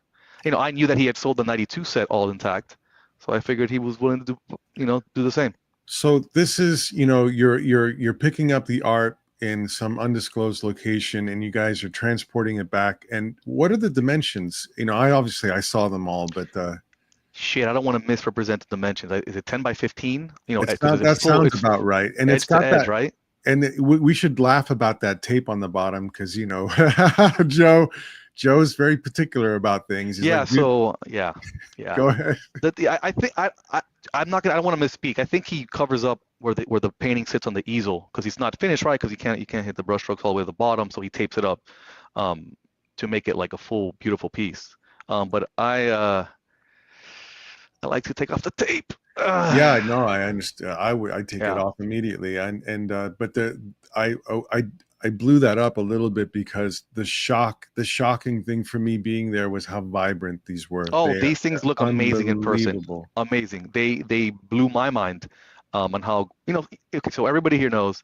I knew that he had sold the '92 set all intact, so I figured he was willing to do the same. So this is, you're picking up the art in some undisclosed location, and you guys are transporting it back. And what are the dimensions? I saw them all, but Shit, I don't want to misrepresent the dimensions. Is it 10 by 15? it's Because not. That sounds about right. And it's edge to got edge, that. right? And we should laugh about that tape on the bottom because Joe's very particular about things. He's Yeah. like, dude, So yeah, yeah. go ahead. I think I'm not gonna. I don't want to misspeak. I think he covers up where the painting sits on the easel because he's not finished, right? Because you can't hit the brushstrokes all the way to the bottom, so he tapes it up to make it like a full beautiful piece. But I like to take off the tape. Yeah, no, I understand. I take it Yeah. off immediately, and but I blew that up a little bit because the shocking thing for me being there was how vibrant these were. Oh, They are these things look amazing in person. unbelievable. Amazing. They blew my mind on how, okay, so everybody here knows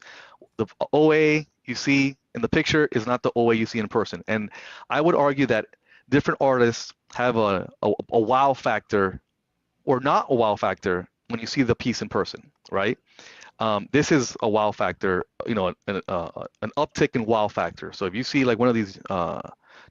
the OA you see in the picture is not the OA you see in person. And I would argue that different artists have a wow factor or not a wow factor when you see the piece in person, right? This is a wow factor, an uptick in wow factor. So if you see like one of these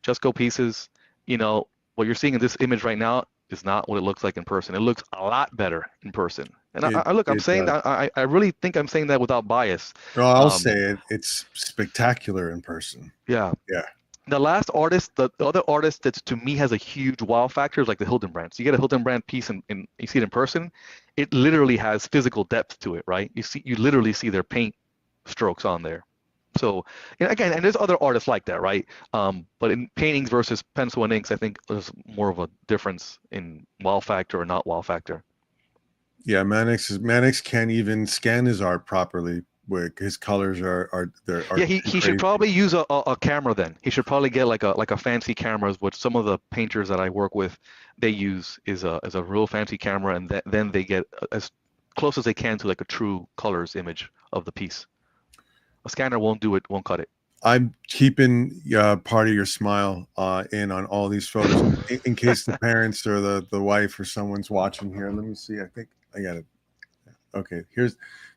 Just Go pieces, what you're seeing in this image right now is not what it looks like in person. It looks a lot better in person. And I'm It saying does. that I really think I'm saying that without bias. Well, I'll say Um, it. It's spectacular in person. yeah. Yeah. The last artist, the other artist that to me has a huge wow factor is like the Hildenbrand. So you get a Hildenbrand piece and you see it in person, it literally has physical depth to it, right? You literally see their paint strokes on there. So again, and there's other artists like that, right? But in paintings versus pencil and inks, I think there's more of a difference in wow factor or not wow factor. Yeah, Mannix can't even scan his art properly. Where his colors are Yeah, too he should crazy. probably use a camera then. He should probably get like a fancy cameras, which some of the painters that I work with, they use is a real fancy camera, and then they get as close as they can to like a true colors image of the piece. A scanner won't do it, won't cut it. I'm keeping part of your smile in on all these photos in case the parents or the wife or someone's watching here. Let me see. I think I got it. Okay,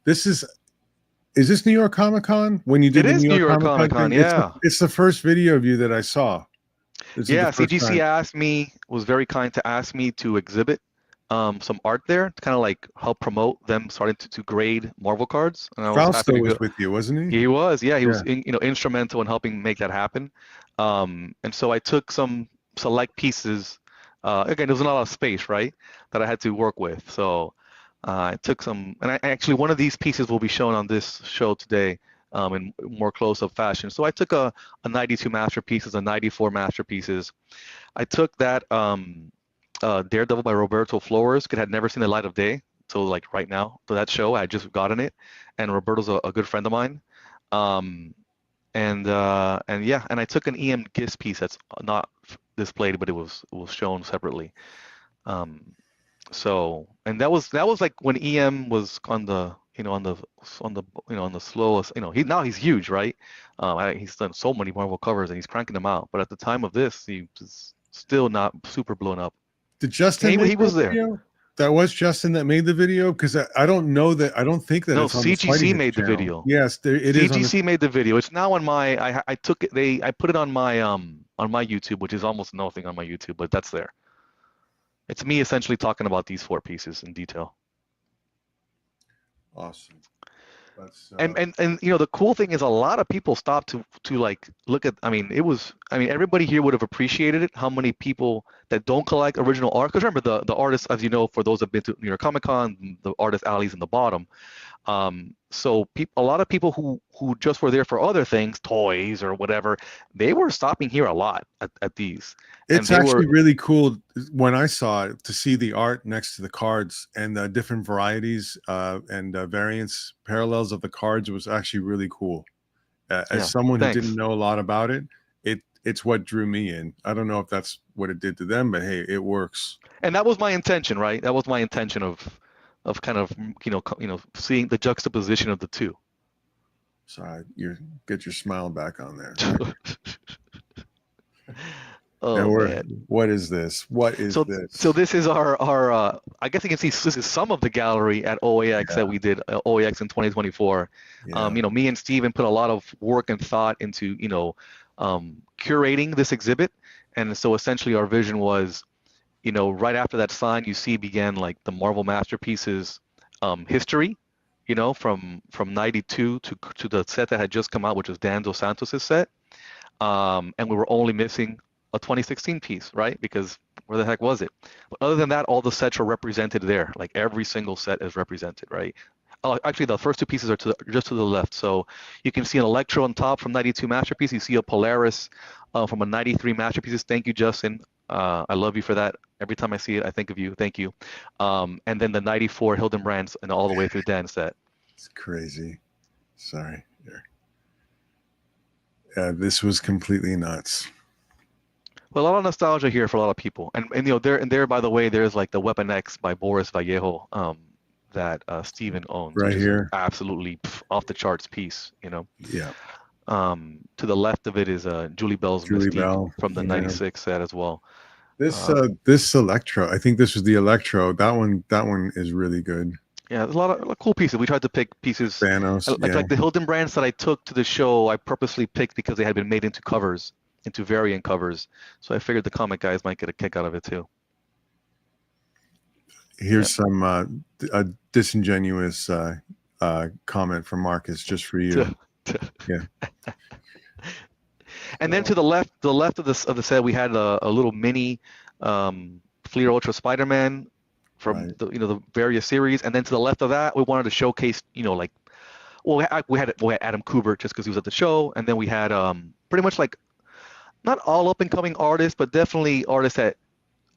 this is this New York Comic Con when you It did the is New New York York Comic Con Comic Con, thing? yeah. It's the first video of you that I saw. This is the Yeah, first CGC time. was very kind to ask me to exhibit some art there to kind of like help promote them starting to grade Marvel cards, and I was happy Fausto to was go. with you, wasn't he? He was, yeah, he Yeah. was instrumental in helping make that happen. And so I took some select pieces. Again, there was not a lot of space, right, that I had to work with. So I took some, and I actually one of these pieces will be shown on this show today in more close-up fashion. So I took a 92 masterpieces, a 94 masterpieces. I took that Daredevil by Roberto Flores. It had never seen the light of day. So like right now, for that show, I had just gotten it, and Roberto's a good friend of mine. Um, and yeah, and I took an EM GIS piece that's not displayed, but it was shown separately. Um, so and that was like when EM was on the on the slowest. He's huge, right? He's done so many Marvel covers and he's cranking them out. But at the time of this, he was still not super blown up. Did And Justin he make was that there. video? That was Justin that made the video because I don't know that I don't think that No, it's on the Spidey CGC Hits made the channel. video. Yes, it is on the. CGC made the video. It's now on my. I took it. I put it on my YouTube, which is almost nothing on my YouTube, but that's there. It's me essentially talking about these four pieces in detail. Awesome. That's And the cool thing is a lot of people stopped to like look at. I mean everybody here would have appreciated it. How many people that don't collect original art? Because remember the artists, as you know, for those who've been to New York Comic Con, the artist alleys in the bottom. So a lot of people who just were there for other things, toys or whatever, they were stopping here a lot at these, and it's they were actually really cool when I saw it to see the art next to the cards and the different varieties and variants parallels of the cards was actually really cool. As yeah. someone who didn't Thanks. know a lot about it, it's what drew me in. I don't know if that's what it did to them, but hey, it works. And that was my intention, right? That was my intention of kind of seeing the juxtaposition of the two. So you get your smile back on there. Oh man. What is this? What is So this? so this is our I guess you can see this is some of the gallery at OAX that we did OAX in 2024. Yeah. Me and Steven put a lot of work and thought into curating this exhibit, and so essentially our vision was right after that sign you see began like the Marvel Masterpieces history, from 92 to the set that had just come out, which was Dan Dos Santos' set. And we were only missing a 2016 piece, right? Because where the heck was it? But other than that, all the sets are represented there. Like every single set is represented, right? Actually, the first two pieces are just to the left. So you can see an Electro on top from 92 Masterpiece. You see a Polaris from a 93 Masterpieces. Thank you, Justin. I love you for that Every time I see it, I think of you. Thank you. And then the 94 Hildebrands and all the way through Dan set. It's crazy. Sorry. Here. This was completely nuts. Well, a lot of nostalgia here for a lot of people. And there, by the way, there's like the Weapon X by Boris Vallejo that Steven owns, Right which is here. an absolutely off the charts piece, Yeah. To the left of it is Julie Bell's Julie Mystique Bell. from the Yeah. 96 set as well. This Electro, I think this was the Electro. That one is really good. Yeah, there's a lot of cool pieces. We tried to pick pieces Thanos, like the Hildebrands that I took to the show. I purposely picked because they had been made into covers, into variant covers. So I figured the comic guys might get a kick out of it too. Here's some a disingenuous comment from Marcus just for you. Yeah. And then to the left of the set, we had a little mini Fleer Ultra Spider-Man from the various series, and then to the left of that, we wanted to showcase we had Adam Kubert just because he was at the show, and then we had pretty much like not all up and coming artists, but definitely artists that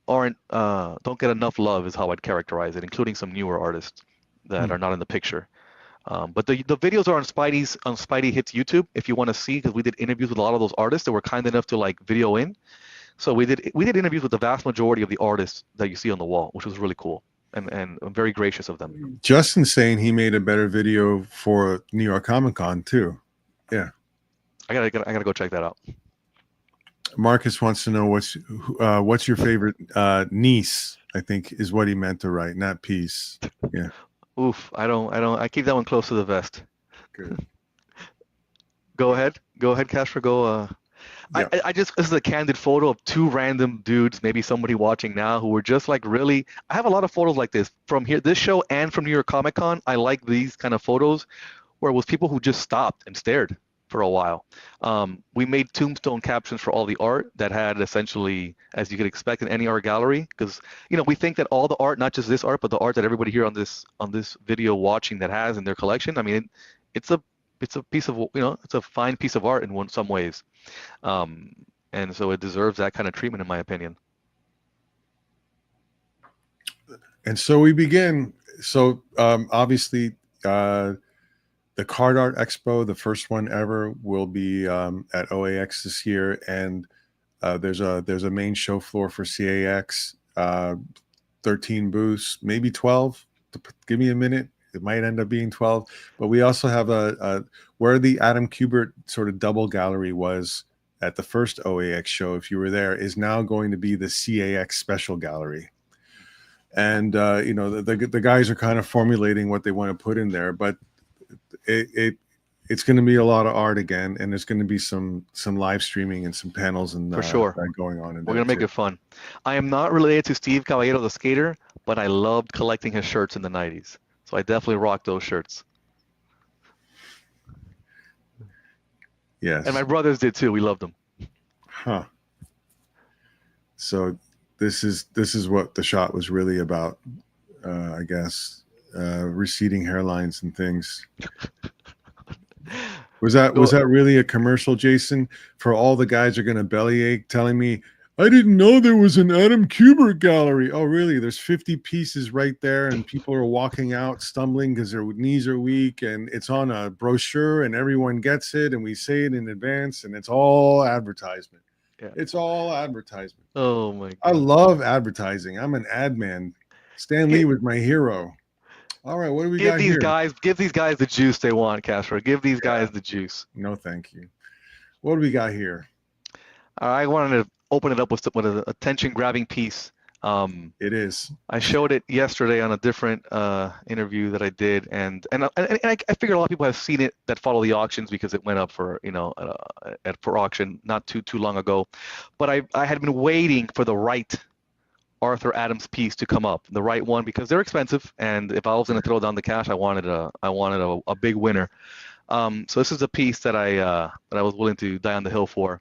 don't get enough love is how I'd characterize it, including some newer artists that are not in the picture. But the videos are on Spidey Hits YouTube if you want to see, because we did interviews with a lot of those artists that were kind enough to like video in. So we did interviews with the vast majority of the artists that you see on the wall, which was really cool and I'm very gracious of them. Justin's saying he made a better video for New York Comic Con too. Yeah. I gotta go check that out. Marcus wants to know what's your favorite niece, I think is what he meant to write, not piece. Yeah. Oof, I keep that one close to the vest. Good. Go ahead, Casper, go. Yeah. This is a candid photo of two random dudes, maybe somebody watching now, who were just like really, I have a lot of photos like this from here, this show and from New York Comic Con. I like these kind of photos where it was people who just stopped and stared for a while. We made tombstone captions for all the art that had essentially, as you could expect in any art gallery, because we think that all the art, not just this art, but the art that everybody here on this video watching that has in their collection, I mean, it's a piece of it's a fine piece of art in some ways, and so it deserves that kind of treatment, in my opinion. And so we begin. So obviously. The Card Art Expo, the first one ever, will be at OAX this year, and there's a main show floor for CAX, 13 booths, maybe 12. Give me a minute. It might end up being 12. But we also have a where the Adam Kubert sort of double gallery was at the first OAX show, if you were there, is now going to be the CAX Special Gallery. And the guys are kind of formulating what they want to put in there, but it's going to be a lot of art again, and there's going to be some live streaming and some panels and for sure going on. We're going to make it fun. I am not related to Steve Caballero, the skater, but I loved collecting his shirts in the 90s. So I definitely rocked those shirts. Yes. And my brothers did too. We loved them. Huh. So this is what the shot was really about, I guess. Receding hairlines and things. Was that really a commercial, Jason? For all the guys are going to bellyache telling me, I didn't know there was an Adam Kubert gallery. Oh, really? There's 50 pieces right there, and people are walking out stumbling because their knees are weak, and it's on a brochure, and everyone gets it, and we say it in advance, and it's all advertisement. Yeah. It's all advertisement. Oh my God. I love advertising. I'm an ad man. Stan Lee was my hero. All right, what do we got here? Give these guys the juice they want, Casper. Give these guys the juice. No, thank you. What do we got here? I wanted to open it up with an attention-grabbing piece. It is. I showed it yesterday on a different interview that I did, and I figured a lot of people have seen it that follow the auctions because it went up for for auction not too long ago. But I had been waiting for the right Arthur Adams piece to come up, the right one, because they're expensive, and if I was going to throw down the cash, I wanted a big winner. So this is a piece that I was willing to die on the hill for.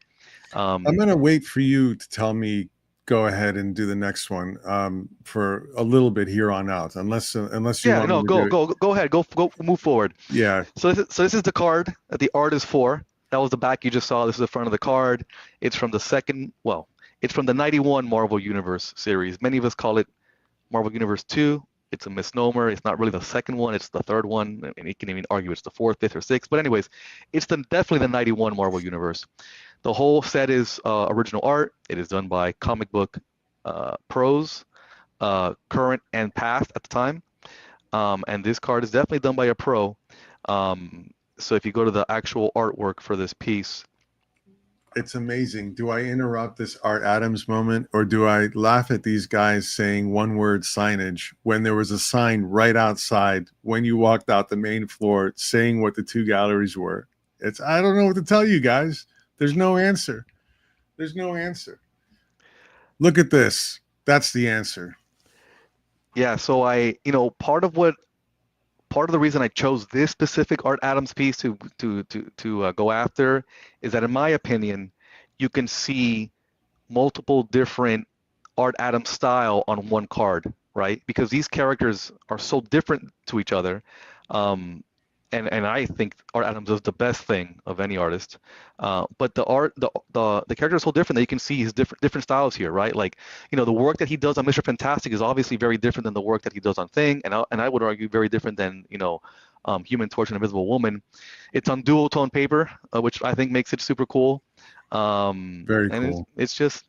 I'm going to wait for you to tell me go ahead and do the next one for a little bit here on out, unless you want to go ahead, go move forward. Yeah. So this is the card that the art is for. That was the back you just saw. This is the front of the card. It's from the second. Well, It's from the 91 Marvel Universe series. Many of us call it Marvel Universe 2. It's a misnomer. It's not really the second one. It's the third one. And you can even argue it's the fourth, fifth, or sixth. But anyways, it's definitely the 91 Marvel Universe. The whole set is original art. It is done by comic book pros, current and past at the time. And this card is definitely done by a pro. So if you go to the actual artwork for this piece, it's amazing. Do I interrupt this Art Adams moment, or do I laugh at these guys saying one-word signage when there was a sign right outside when you walked out the main floor saying what the two galleries were? I don't know what to tell you guys. There's no answer. There's no answer. Look at this. That's the answer. Yeah, so part of the reason I chose this specific Art Adams piece to go after is that, in my opinion, you can see multiple different Art Adams style on one card, right? Because these characters are so different to each other. And I think Art Adams does the best thing of any artist. But the character is so different that you can see his different styles here, right? Like, the work that he does on Mr. Fantastic is obviously very different than the work that he does on Thing, and I would argue very different than Human Torch and Invisible Woman. It's on dual tone paper, which I think makes it super cool. Very And cool. it's just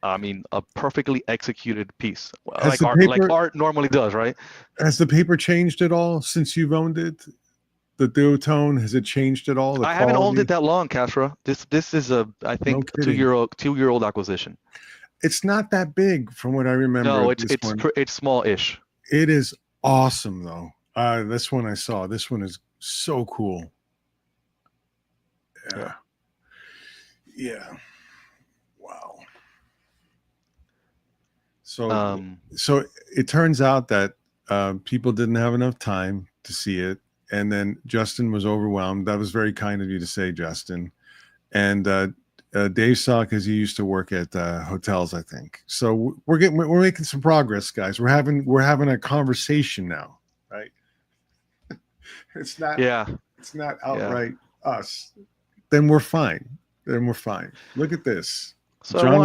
I mean, a perfectly executed piece, Has like art normally does, right? Has the paper changed at all since you've owned it? The duotone, has it changed at all? The I haven't owned quality? it that long, Castro. This is I think No a kidding. two-year-old acquisition. It's not that big from what I remember. No, This one. it's small-ish. It is awesome though. This one I saw. This one is so cool. Yeah. Yeah. Wow. So it turns out that people didn't have enough time to see it, and then Justin was overwhelmed. That was very kind of you to say, Justin. And Dave saw because he used to work at hotels, I think. So we're making some progress, guys. We're having a conversation now, right? It's not outright us. Then we're fine. Look at this. So John I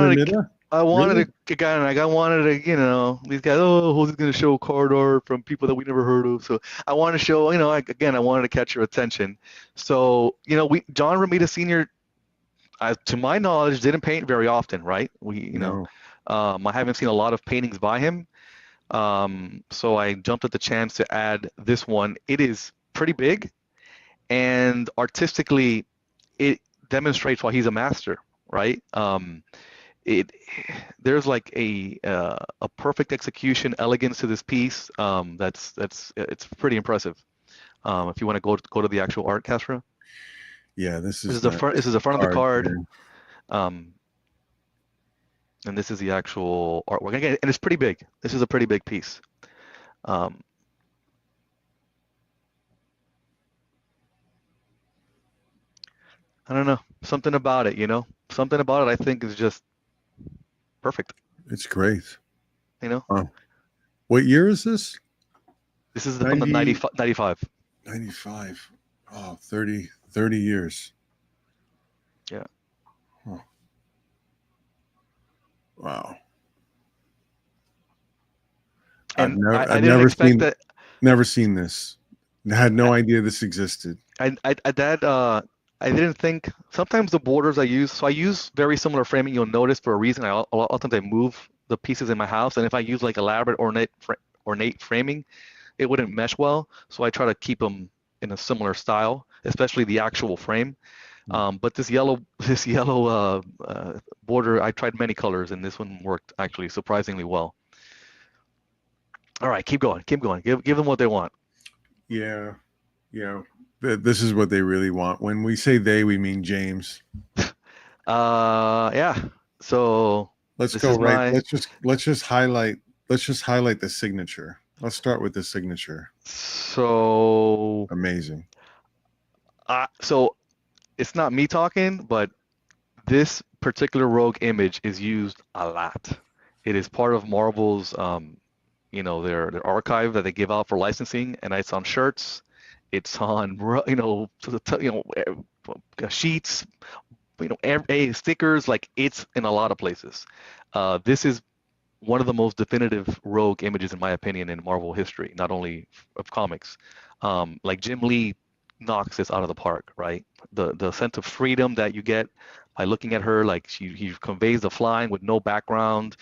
Really? wanted to, these guys, who's going to show card art from people that we never heard of? So I want to show, I wanted to catch your attention. So, John Romita Sr., to my knowledge, didn't paint very often, right? No. I haven't seen a lot of paintings by him. So I jumped at the chance to add this one. It is pretty big, and artistically, it demonstrates why he's a master, right? There's like a perfect execution, elegance to this piece. It's pretty impressive. If you want to go to the actual art, Castro. Yeah, this is the front. This is the front of the card. Here. And this is the actual artwork. Again, and it's pretty big. This is a pretty big piece. I don't know. Something about it, Something about it I think is just perfect. It's great. Oh. What year is this? This is from the 95. 95. Oh, 30 years. Yeah. Huh. Wow. And I didn't expect that. Never seen this. I had no idea this existed. I didn't think. Sometimes the borders I use very similar framing. You'll notice for a reason. A lot of times I move the pieces in my house, and if I use like elaborate ornate framing, it wouldn't mesh well. So I try to keep them in a similar style, especially the actual frame. But this yellow border, I tried many colors, and this one worked actually surprisingly well. All right, keep going. Give them what they want. Yeah. This is what they really want. When we say they, we mean James. Yeah. So let's go right. Let's just highlight the signature. Let's start with the signature. So amazing. So it's not me talking, but this particular rogue image is used a lot. It is part of Marvel's, their archive that they give out for licensing, and it's on shirts. It's on, sheets, stickers, like it's in a lot of places. This is one of the most definitive rogue images, in my opinion, in Marvel history, not only of comics. Like Jim Lee knocks this out of the park, right? The sense of freedom that you get by looking at her, like he conveys the flying with no background,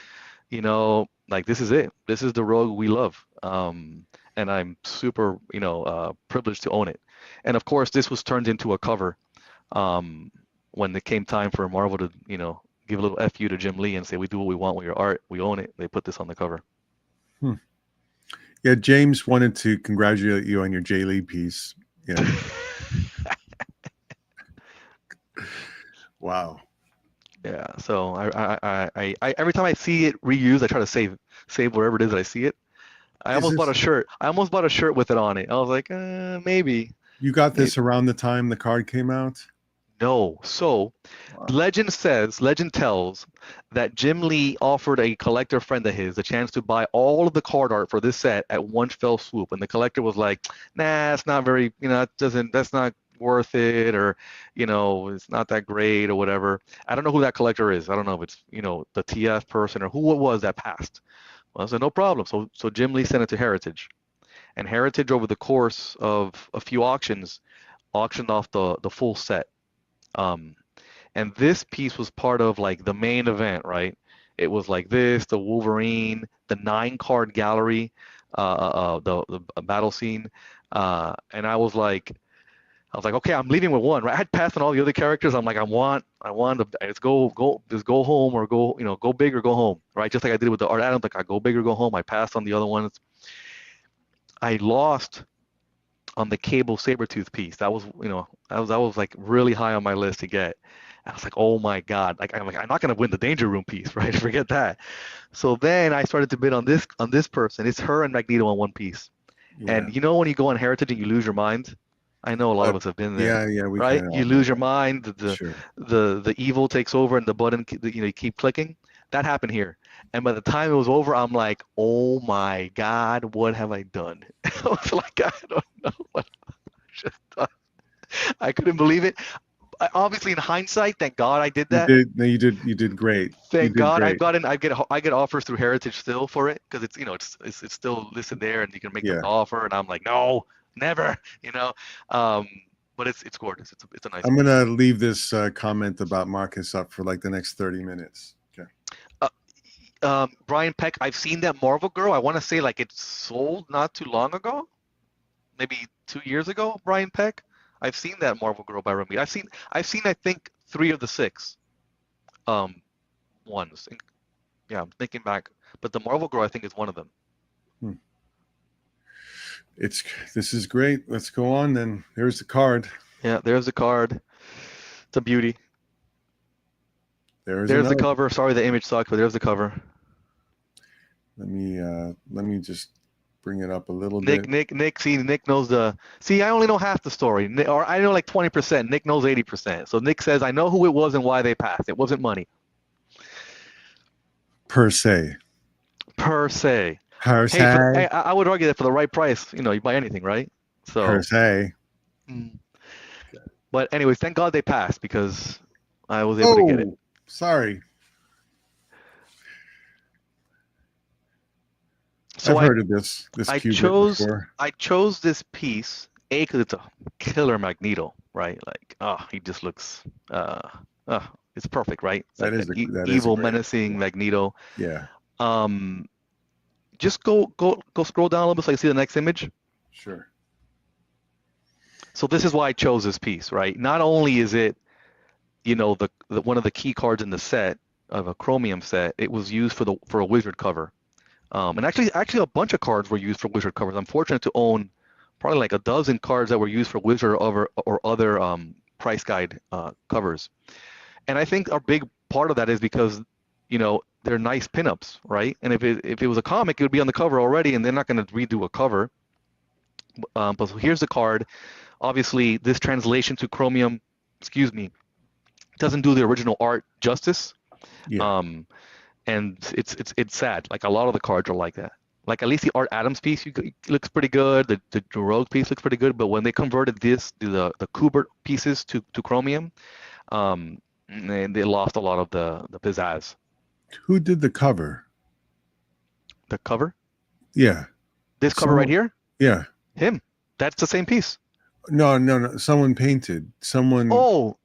like this is it. This is the rogue we love. And I'm super, privileged to own it. And of course, this was turned into a cover when it came time for Marvel to, give a little FU to Jim Lee and say, we do what we want with your art. We own it. They put this on the cover. Yeah, James wanted to congratulate you on your Jay Lee piece. Yeah. Wow. Yeah. So I every time I see it reused, I try to save wherever it is that I see it. I almost bought a shirt. I almost bought a shirt with it on it. I was like, maybe. You got this around the time the card came out? No. So, Wow. legend tells that Jim Lee offered a collector friend of his the chance to buy all of the card art for this set at one fell swoop, and the collector was like, "Nah, it's not very, that's not worth it, or, it's not that great, or whatever." I don't know who that collector is. I don't know if it's, the TF person or who it was that passed. Well, I said, no problem. So Jim Lee sent it to Heritage, and Heritage, over the course of a few auctions, auctioned off the full set. And this piece was part of like the main event, right? It was like this, the Wolverine, the 9-card gallery, the battle scene, and I was like, okay, I'm leaving with one, right? I had passed on all the other characters. I'm like, I want let's go home, or go big or go home, right? Just like I did with the Art Adams, like I go big or go home. I passed on the other ones. I lost on the Cable Sabretooth piece. That was, that was like really high on my list to get. I was like, oh my God, like I'm not gonna win the Danger Room piece, right? Forget that. So then I started to bid on this person. It's her and Magneto on one piece. Yeah. And when you go on Heritage and you lose your mind, I know a lot of us have been there. Yeah, we right? kinda You all lose know your mind, Sure. the evil takes over, and the button, you keep clicking. That happened here. And by the time it was over, I'm like, oh my God, what have I done? I was like, I don't know what I just done. I couldn't believe it. Obviously, in hindsight, thank God I did that. You did great. Thank God I get offers through Heritage still for it, because it's still listed there, and you can make the offer, and I'm like, no, never, but it's gorgeous. It's a nice. I'm gonna leave this comment about Marcus up for like the next 30 minutes. Okay. Brian Peck, I've seen that Marvel Girl. I want to say like it sold not too long ago, maybe 2 years ago. Brian Peck, I've seen that Marvel Girl by Ramit. I've seen I think 3 of the 6 ones. Yeah, I'm thinking back, but the Marvel Girl I think is one of them. This is great. Let's go on then. There's the card. Yeah, there's the card. It's a beauty. There's the cover. Sorry, the image sucked, but there's the cover. Let me just bring it up a little bit. Nick. See, Nick knows I only know half the story, or I know like 20%. Nick knows 80%. So Nick says, I know who it was and why they passed. It wasn't money. Per se. Hey, I would argue that for the right price, you buy anything, right? So. Per se. But anyway, thank God they passed, because I was able to get it. Sorry. So I've heard of this before. I chose this piece, because it's a killer Magneto, right? Like, he just looks, it's perfect, right? It's that like is evil, menacing Magneto. Yeah. Just go scroll down a little bit so I can see the next image. Sure. So this is why I chose this piece, right? Not only is it, the one of the key cards in the set of a Chromium set, it was used for a Wizard cover. And actually a bunch of cards were used for Wizard covers. I'm fortunate to own probably like a dozen cards that were used for Wizard or other price guide covers. And I think a big part of that is because, they're nice pinups, right? And if it was a comic, it would be on the cover already, and they're not going to redo a cover. But so here's the card. Obviously, this translation to Chromium, doesn't do the original art justice. Yeah. And it's sad. Like a lot of the cards are like that. Like at least the Art Adams piece looks pretty good. The Rogue piece looks pretty good. But when they converted the Kubert pieces to Chromium, and they lost a lot of the pizzazz. Who did the cover? The cover, Yeah. this cover right Someone, here, yeah. him. That's the same piece. No. Someone painted. Someone. Oh,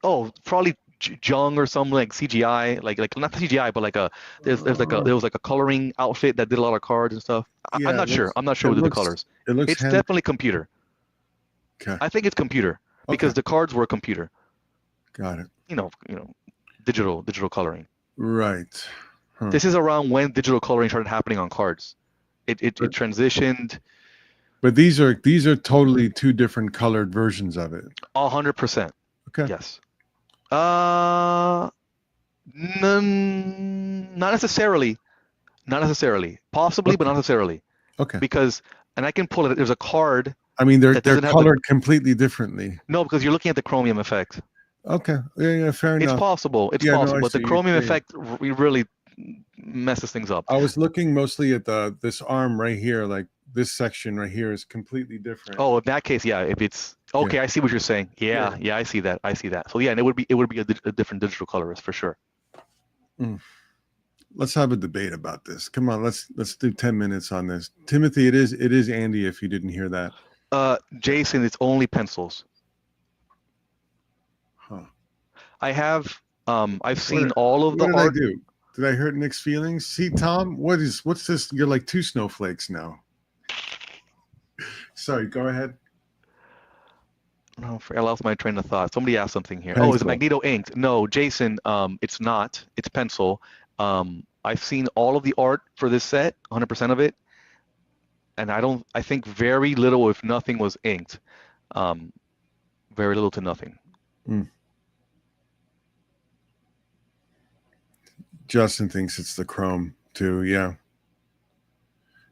probably Jung or some like CGI, like not CGI, but like there was like a coloring outfit that did a lot of cards and stuff. I'm Yeah, not sure. I'm not it sure who did the looks colors. it looks It's hand. definitely computer. Okay. I think it's computer Okay. because the cards were computer. Got it. Digital coloring. Right. Huh. This is around when digital coloring started happening on cards. It But, transitioned but these are totally two different colored versions of it. 100%. Okay. Yes. Uh, not necessarily. Not necessarily. Possibly, but Okay. not necessarily. Okay. Because, and I can pull it. There's a card I mean, they're that doesn't have the. colored completely differently. No, because you're looking at the chromium effect. Okay. Yeah, fair It's enough. possible. It's Yeah, no, possible. I But the see what you're chromium saying. effect really messes things up. I was looking mostly at this arm right here, like this section right here is completely different. Oh, in that case, yeah. If it's okay, I see what you're saying. Yeah, I see that. I see that. So yeah, and it would be a different digital colorist for sure. Let's have a debate about this. Come on, let's do 10 minutes on this. Timothy, it is Andy, if you didn't hear that. Jason, it's only pencils. Huh. I've seen all of the what art. did I do? Did I hurt Nick's feelings? See, Tom, what's this? You're like two snowflakes now. Sorry, go ahead. No, I lost my train of thought. Somebody asked something here. Pencil. Oh, is it Magneto inked? No, Jason, it's not. It's pencil. I've seen all of the art for this set, 100% of it, and I think very little, if nothing, was inked. Very little to nothing. Justin thinks it's the chrome too, yeah.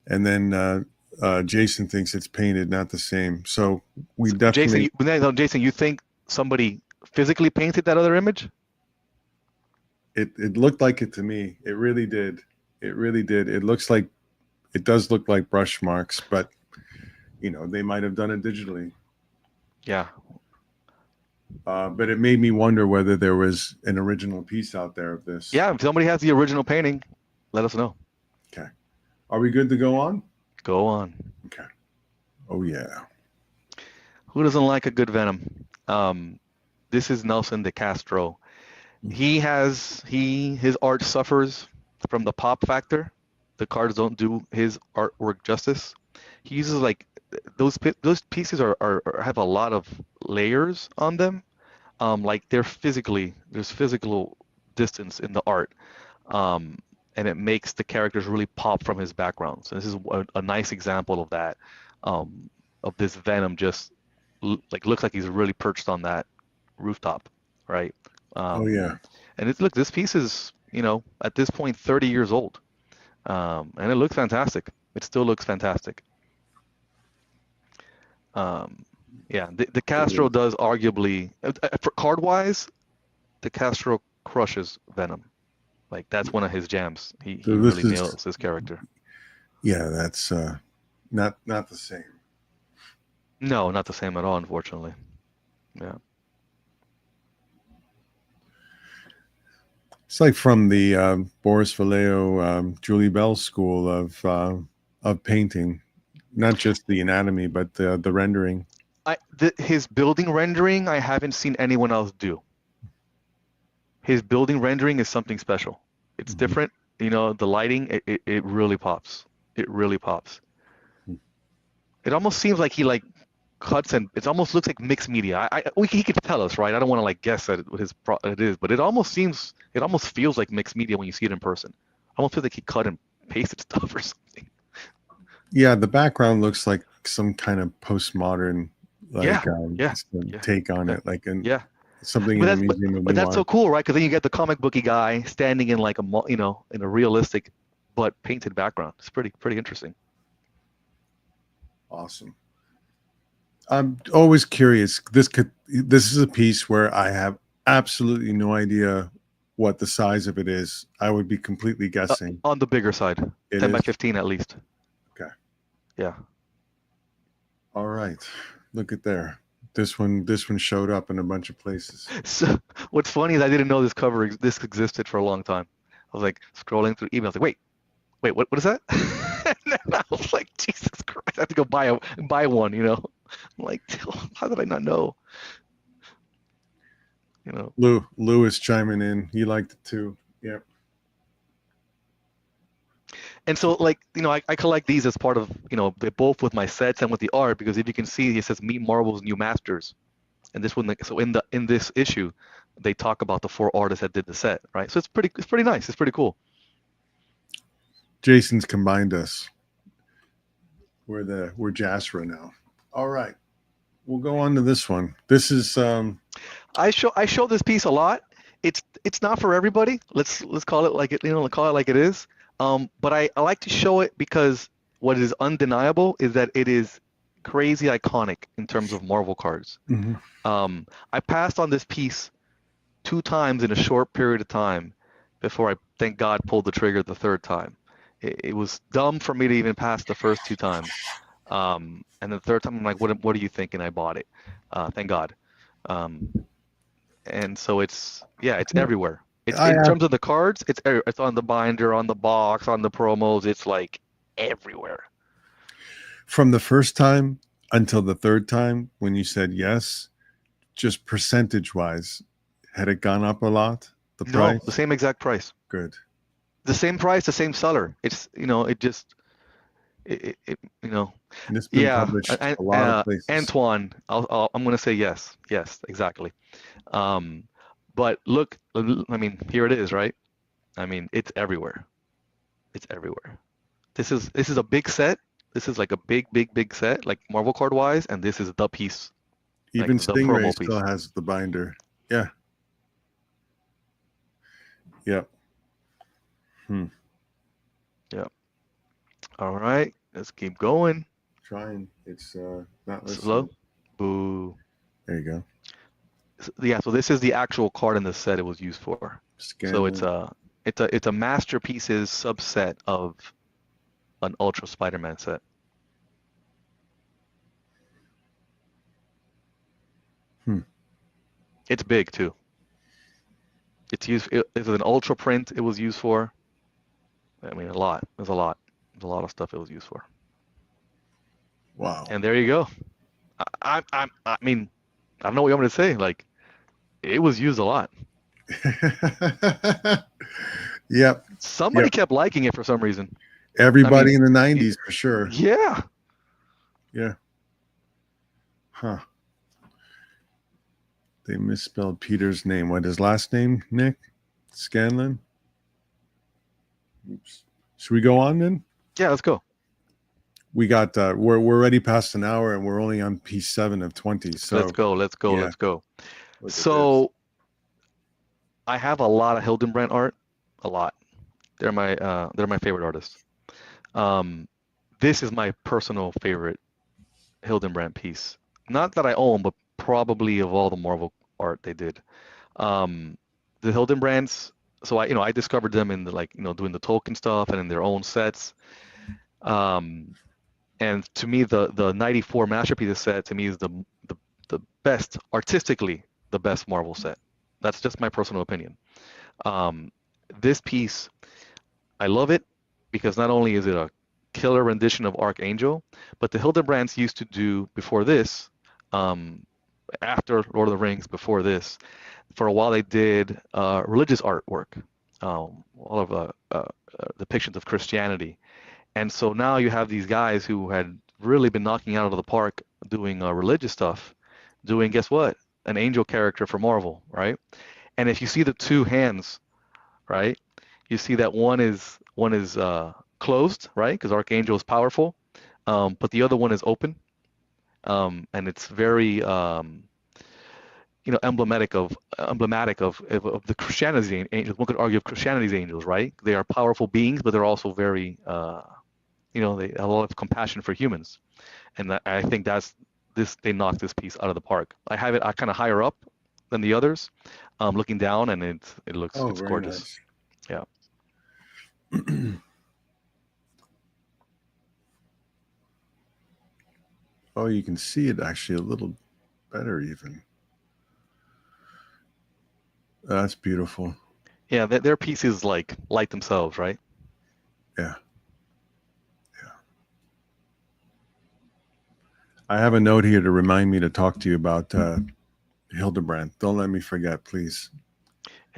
And then Jason thinks it's painted, not the same. So we definitely. Jason, you think somebody physically painted that other image? It looked like it to me. It really did. It really did. It does look like brush marks, but they might have done it digitally. Yeah. But it made me wonder whether there was an original piece out there of this. Yeah, if somebody has the original painting, let us know. Okay. Are we good to go on? Go on. Okay. Oh yeah. Who doesn't like a good Venom? This is Nelson de Castro. His art suffers from the pop factor. The cards don't do his artwork justice. He uses like those pieces have a lot of layers on them. Like there's physical distance in the art. And it makes the characters really pop from his backgrounds. And this is a nice example of that, of this Venom just looks like he's really perched on that rooftop, right? Oh yeah. And look, this piece is, at this point 30 years old, and it looks fantastic. It still looks fantastic. Yeah, the Castro does arguably, for card wise, the Castro crushes Venom. Like that's one of his jams. He really nails his character. Yeah, that's not the same. No, not the same at all, unfortunately. Yeah. It's like from the Boris Vallejo, Julie Bell school of painting, not just the anatomy, but the rendering. His building rendering, I haven't seen anyone else do. His building rendering is something special. It's different. The lighting, it really pops. It really pops. It almost seems like he cuts, and it almost looks like mixed media. He could tell us, right? I don't want to guess at what it is, but it almost feels like mixed media when you see it in person. I almost feel like he cut and pasted stuff or something. Yeah, the background looks like some kind of postmodern, take on it, something in a museum. But that's so cool, right? Because then you get the comic booky guy standing in in a realistic but painted background. It's pretty interesting. Awesome. I'm always curious. This is a piece where I have absolutely no idea what the size of it is. I would be completely guessing. On the bigger side, 10 by 15 at least. Okay. Yeah. All right. Look at there. this one showed up in a bunch of places. So what's funny is I didn't know this existed for a long time. I was like scrolling through emails, like, wait, what is that? And then I was like, Jesus Christ, I have to go buy one, you know? I'm like, how did I not know? You know. Lou is chiming in. He liked it too. Yep. And so, like, you know, I collect these as part of, you know, they're both with my sets and with the art, because if you can see, it says Meet Marvel's New Masters. And this one, so in this issue, they talk about the 4 artists that did the set, right? So it's pretty nice. It's pretty cool. Jason's combined us. We're Jasra now. All right. We'll go on to this one. This is I show this piece a lot. It's not for everybody. Let's call it like it, you know, call it like it is. But I like to show it because what is undeniable is that it is crazy iconic in terms of Marvel cards. I passed on this piece 2 times in a short period of time before I, thank God, pulled the trigger the 3rd time. It was dumb for me to even pass the first 2 times. And the 3rd time, I'm like, what are you thinking? I bought it. Thank God. And so it's everywhere. It's in terms of the cards, it's on the binder, on the box, on the promos. It's like everywhere. From the first time until the 3rd time, when you said yes, just percentage wise, had it gone up a lot? The price? No, the same exact price. Good. The same price, the same seller. It's, you know, it just, you know. And it's been published a lot of places. Antoine, I'm going to say yes. Yes, exactly. But look, I mean, here it is, right? I mean, it's everywhere. It's everywhere. This is a big set. This is like a big set, like Marvel card wise, and this is the piece. Even like the Stingray promo still piece. has the binder. Yeah. Yep. Yep. All right, let's keep going. Trying. It's not listening. Slow. Boo. There you go. Yeah, so this is the actual card in the set it was used for. So it's a masterpieces subset of an Ultra Spider-Man set. It's big too. It's used. It's an ultra print. It was used for. I mean, a lot. There's a lot of stuff it was used for. Wow. And there you go. I mean, I don't know what you want me to say. Like, it was used a lot. Yep. Somebody kept liking it for some reason. Everybody in the 90s, for sure. Yeah. Yeah. Huh. They misspelled Peter's name. What, his last name, Nick? Scanlon? Oops. Should we go on then? Yeah, let's go. We got we're already past an hour and we're only on piece 7 of 20. So let's go. Look so I have a lot of Hildenbrand art. A lot. They're my favorite artists. This is my personal favorite Hildenbrand piece. Not that I own, but probably of all the Marvel art they did. The Hildenbrands, so I discovered them in the doing the Tolkien stuff and in their own sets. And to me, the 94 Masterpieces set to me is the best, artistically, the best Marvel set. That's just my personal opinion. This piece, I love it because not only is it a killer rendition of Archangel, but the Hildebrands used to do before this, after Lord of the Rings, before this, for a while they did religious artwork, all of depictions of Christianity. And so now you have these guys who had really been knocking out of the park doing religious stuff, doing, guess what? An angel character for Marvel, right? And if you see the 2 hands, right, you see that one is closed, right, because Archangel is powerful, but the other one is open, and it's very emblematic of the Christianity angels. One could argue of Christianity's angels, right? They are powerful beings, but they're also very they have a lot of compassion for humans, and I think they knocked this piece out of the park. I have it kind of higher up than the others, looking down, and it's gorgeous. Nice. Yeah. Oh, you can see it actually a little. better even. That's beautiful. Yeah, their pieces like themselves, right? Yeah. I have a note here to remind me to talk to you about Hildebrand. Don't let me forget, please.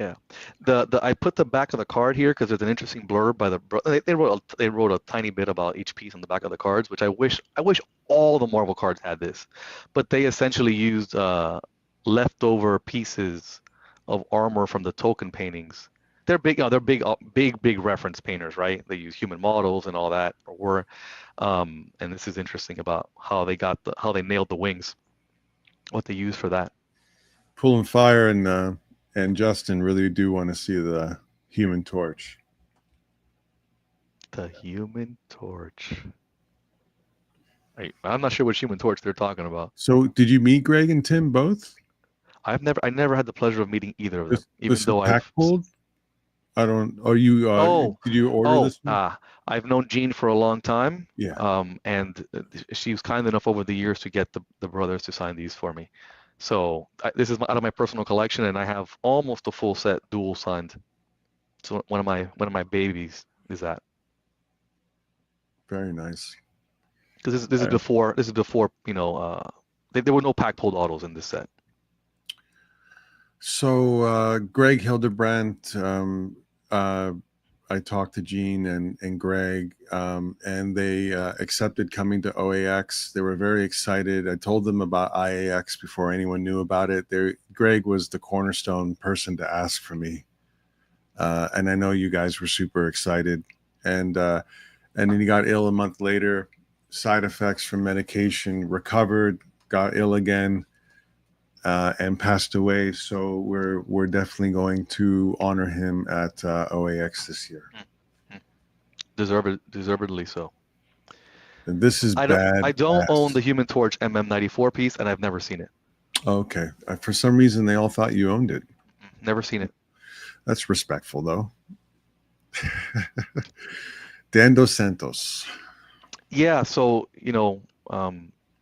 Yeah, the I put the back of the card here because there's an interesting blurb by they wrote a tiny bit about each piece on the back of the cards, which I wish all the Marvel cards had this, but they essentially used leftover pieces of armor from the token paintings. They're big, they're big reference painters, right? They use human models and all that, or were, and this is interesting about how how they nailed the wings, what they used for that. Pulling Fire and Justin really do want to see the Human Torch. The Human Torch. I'm not sure which Human Torch they're talking about. So, did you meet Greg and Tim both? I never had the pleasure of meeting either of them, even This is though pack pulled. I don't. Are you? Oh, Did you order this one? I've known Jean for a long time, Yeah. and she was kind enough over the years to get the brothers to sign these for me. So this is out of my personal collection, and I have almost a full set dual signed. So one of my babies is that. Very nice. Because this is before there were no pack pulled autos in this set. So Greg Hildebrandt, I talked to Gene and Greg, and they accepted coming to OAX. They were very excited. I told them about IAX before anyone knew about it. Greg was the cornerstone person to ask for me, and I know you guys were super excited. And then he got ill a month later, side effects from medication, recovered, got ill again. And passed away. So we're definitely going to honor him at OAX this year. Deservedly so. And this is bad. I don't own the Human Torch MM94 piece, and I've never seen it. Okay. For some reason, they all thought you owned it. Never seen it. That's respectful, though. Dan Dos Santos. Yeah. So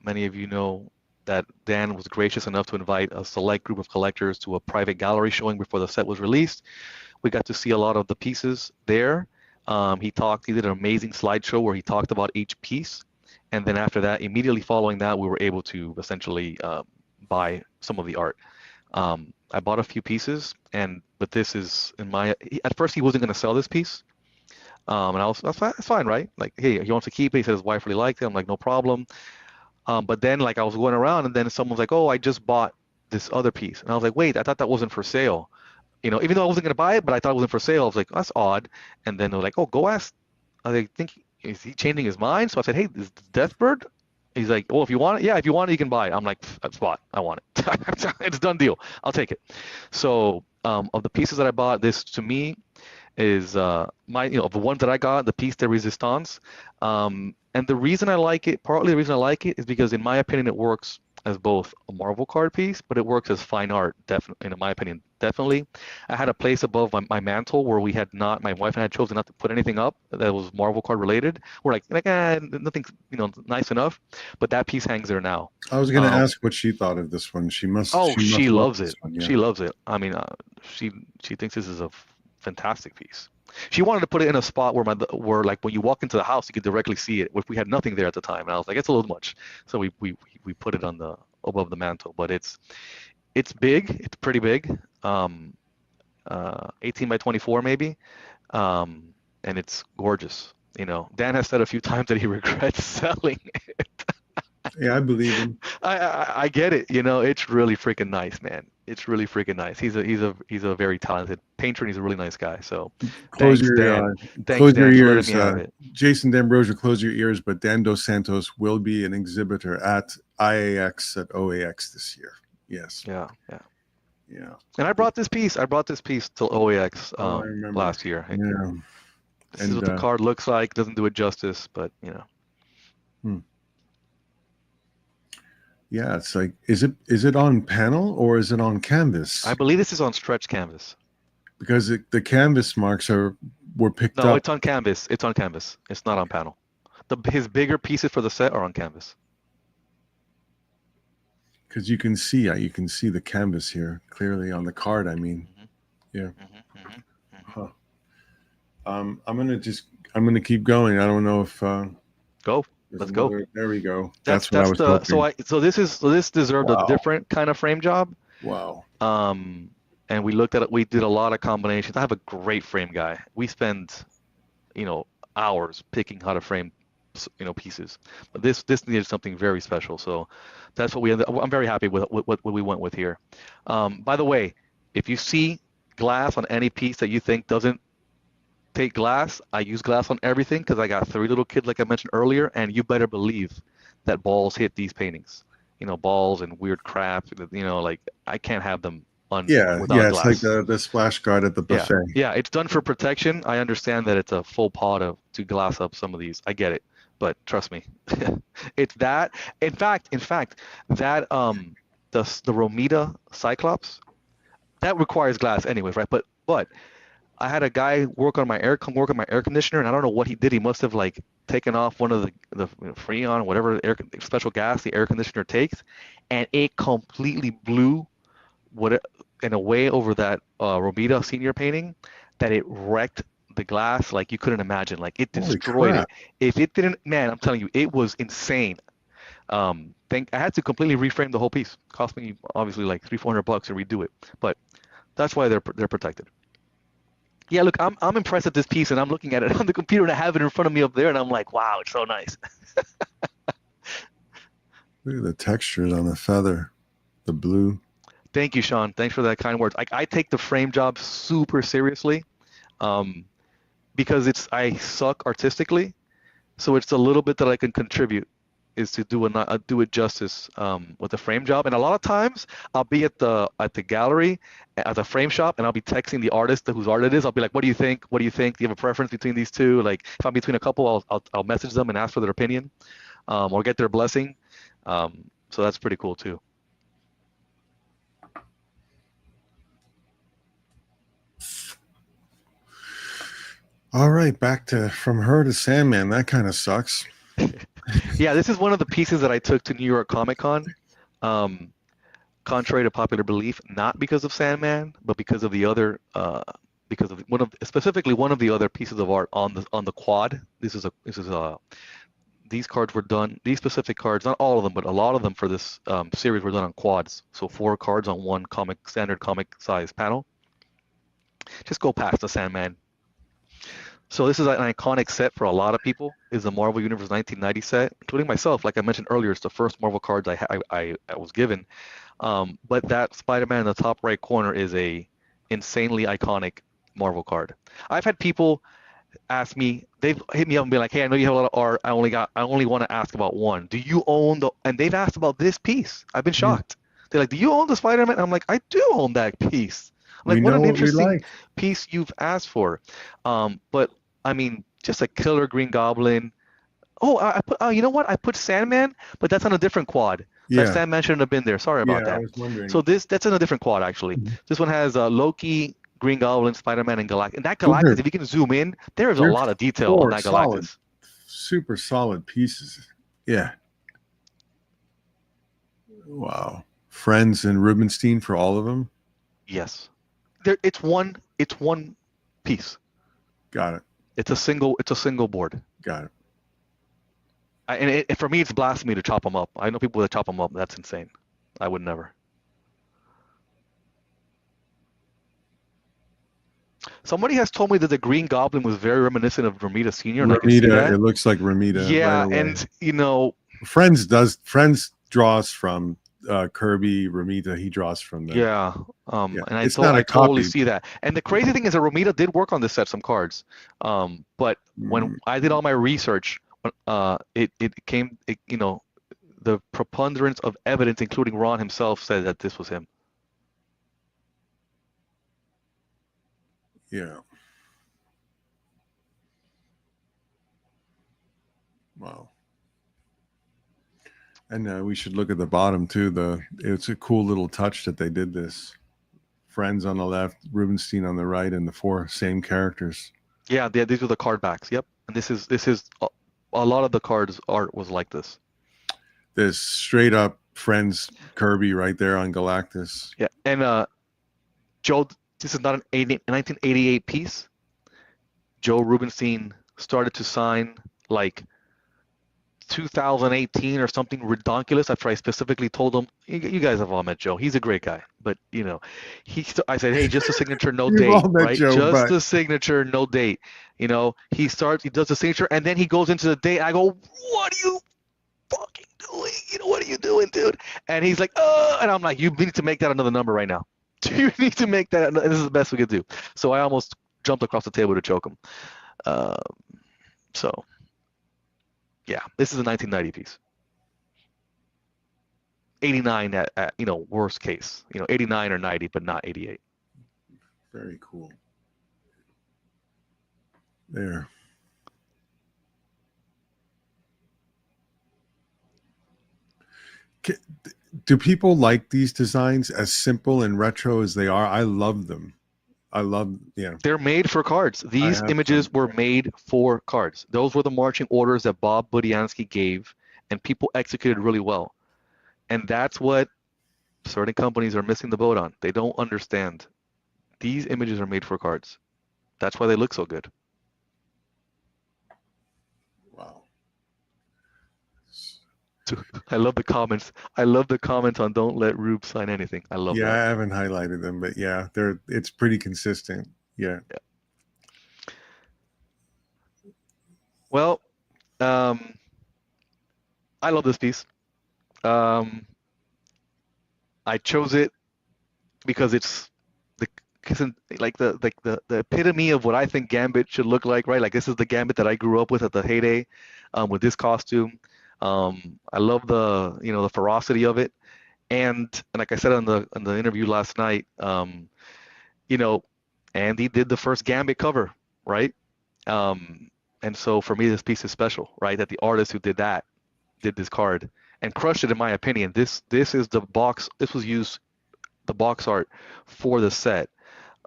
many of you know that Dan was gracious enough to invite a select group of collectors to a private gallery showing before the set was released. We got to see a lot of the pieces there. He did an amazing slideshow where he talked about each piece. And then after that, immediately following that, we were able to essentially buy some of the art. I bought a few pieces, but this is at first he wasn't going to sell this piece. And that's fine, right? Like, hey, he wants to keep it. He said his wife really liked it. I'm like, no problem. But then like I was going around and then someone was like, oh, I just bought this other piece. And I was like, wait, I thought that wasn't for sale. Even though I wasn't going to buy it, but I thought it wasn't for sale. I was like, that's odd. And then they were like, oh, go ask. I think, is he changing his mind? So I said, hey, this is Deathbird. He's like, oh, if you want it, yeah, if you want it, you can buy it. I'm like, that's bought. I want it. It's a done deal. I'll take it. So of the pieces that I bought, this to me is of the ones that I got, the piece de resistance. And the reason I like it, partly the reason I like it is because in my opinion, it works as both a Marvel card piece, but it works as fine art, definitely, in my opinion, definitely. I had a place above my mantle where my wife and I had chosen not to put anything up that was Marvel card related. We're like nothing's, nice enough, but that piece hangs there now. I was going to ask what she thought of this one. She loves it. One, yeah. She loves it. I mean, she thinks this is a fantastic piece. She wanted to put it in a spot where like when you walk into the house, you could directly see it. If we had nothing there at the time, and I was like, it's a little much. So we put it above the mantle. But it's big. It's pretty big. 18 by 24 maybe, and it's gorgeous. Dan has said a few times that he regrets selling it. Yeah, I believe him. I get it. It's really freaking nice, man. It's really freaking nice. He's a very talented painter, and he's a really nice guy. So close thanks, your Dan. close your ears. For letting me have it. Jason D'Ambrosio, close your ears. But Dan Dos Santos will be an exhibitor at IAX at OAX this year. Yes. Yeah. And I brought this piece. to OAX last year. Yeah. This is what the card looks like. Doesn't do it justice, but Yeah, it's like, is it on panel or is it on canvas? I believe this is on stretch canvas. Because the canvas marks were picked up. No, it's on canvas. It's on canvas. It's not on panel. His bigger pieces for the set are on canvas. because you can see the canvas here clearly on the card. I mean, yeah. Huh. I'm gonna keep going. I don't know if Go. Let's go. There we go. That's what I was the hoping. so this deserved a Wow. different kind of frame job. Wow. And we looked at it. We did a lot of combinations. I have a great frame guy. We spend, hours picking how to frame, pieces. But this needed something very special. So that's what we ended. I'm very happy with what we went with here. By the way, if you see glass on any piece that you think doesn't take glass, I use glass on everything because I got 3 little kids, like I mentioned earlier, and you better believe that balls hit these paintings. Balls and weird crap. Like I can't have them without It's glass. like the splash guard at the buffet. Yeah, it's done for protection. I understand that it's a full pot to glass up some of these. I get it, but trust me, it's that. In fact, that the Romita Cyclops that requires glass anyways, right? But I had a guy work on my air conditioner, and I don't know what he did. He must have like taken off one of the Freon, whatever special gas the air conditioner takes, and it completely blew in a way over that Romita senior painting that it wrecked the glass like you couldn't imagine. Like it destroyed it. If it didn't, man, I'm telling you, it was insane. I had to completely reframe the whole piece. Cost me obviously like $300-400 to redo it, but that's why they're protected. Yeah, look, I'm impressed at this piece, and I'm looking at it on the computer, and I have it in front of me up there, and I'm like, wow, it's so nice. Look at the textures on the feather, the blue. Thank you, Sean. Thanks for that kind words. I take the frame job super seriously, because I suck artistically, so it's a little bit that I can contribute is to do it justice with the frame job. And a lot of times I'll be at the gallery at the frame shop, and I'll be texting the artist whose art it is. I'll be like, what do you think? Do you have a preference between these two? Like if I'm between a couple, I'll message them and ask for their opinion, or get their blessing. So that's pretty cool too. All right, back to From Her to Sandman. That kind of sucks. Yeah, this is one of the pieces that I took to New York Comic Con. Contrary to popular belief, not because of Sandman, but because of the other, specifically one of the other pieces of art on the quad. These cards were done. These specific cards, not all of them, but a lot of them for this series were done on quads. So 4 cards on one standard comic size panel. Just go past the Sandman. So this is an iconic set for a lot of people. Is the Marvel Universe 1990 set, including myself. Like I mentioned earlier, it's the first Marvel cards I was given. But that Spider-Man in the top right corner is a insanely iconic Marvel card. I've had people ask me, they've hit me up and be like, hey, I know you have a lot of art. I only want to ask about one. Do you own and they've asked about this piece. I've been shocked. They're like, do you own the Spider-Man? I'm like, I do own that piece. I'm like, what an interesting piece you've asked for. But I mean, just a killer Green Goblin. Oh, I put. You know what? I put Sandman, but that's on a different quad. Yeah. That Sandman shouldn't have been there. Sorry about that. I was wondering. So that's on a different quad actually. Mm-hmm. This one has Loki, Green Goblin, Spider-Man, and Galactus. And that Galactus, if you can zoom in, there is a lot of detail on that Galactus. Super solid pieces. Yeah. Wow. Friends and Rubenstein for all of them. Yes. It's one piece. Got it. It's a single board. Got it. And for me, it's blasphemy to chop them up. I know people that chop them up. That's insane. I would never. Somebody has told me that the Green Goblin was very reminiscent of Romita Sr. And I can see that. It looks like Romita. Yeah, right and Friends draws from Kirby, Romita. He draws from them. Yeah. And I totally see that. And the crazy thing is that Romita did work on this set, some cards. But when I did all my research, it came, the preponderance of evidence, including Ron himself, said that this was him. Yeah. Wow. And we should look at the bottom too. It's a cool little touch that they did this. Friends on the left, Rubenstein on the right, and the 4 same characters. Yeah, these were the card backs. Yep. And this is a lot of the cards art was like this. This straight up friend's Kirby right there on Galactus. Yeah, and Joe, this is not a 1988 piece. Joe Rubenstein started to sign like 2018 or something ridiculous after I specifically told him, you guys have all met Joe. He's a great guy. But, I said, hey, just a signature, no You've date, all met right? Joe, Just but a signature, no date. He does the signature, and then he goes into the date. I go, what are you fucking doing? What are you doing, dude? And he's like, and I'm like, you need to make that another number right now. You need to make that. This is the best we could do. So I almost jumped across the table to choke him. So, yeah, this is a 1990 piece. 89 at worst case, 89 or 90, but not 88. very cool. There. Do people like these designs as simple and retro as they are? I love them. Yeah. They're made for cards. These images were made for cards. Those were the marching orders that Bob Budiansky gave, and people executed really well. And that's what certain companies are missing the boat on. They don't understand. These images are made for cards. That's why they look so good. Wow. I love the comments. I love the comments on don't let Rube sign anything. I love that. Yeah, I haven't highlighted them, but yeah, it's pretty consistent. Yeah. Well, I love this piece. I chose it because it's the epitome of what I think Gambit should look like, right? Like this is the Gambit that I grew up with at the heyday, with this costume. I love the ferocity of it, and like I said on the interview last night, Andy did the first Gambit cover, right? And so for me, this piece is special, right? That the artist who did this card and crushed it, in my opinion. This is the box. This was used, the box art for the set.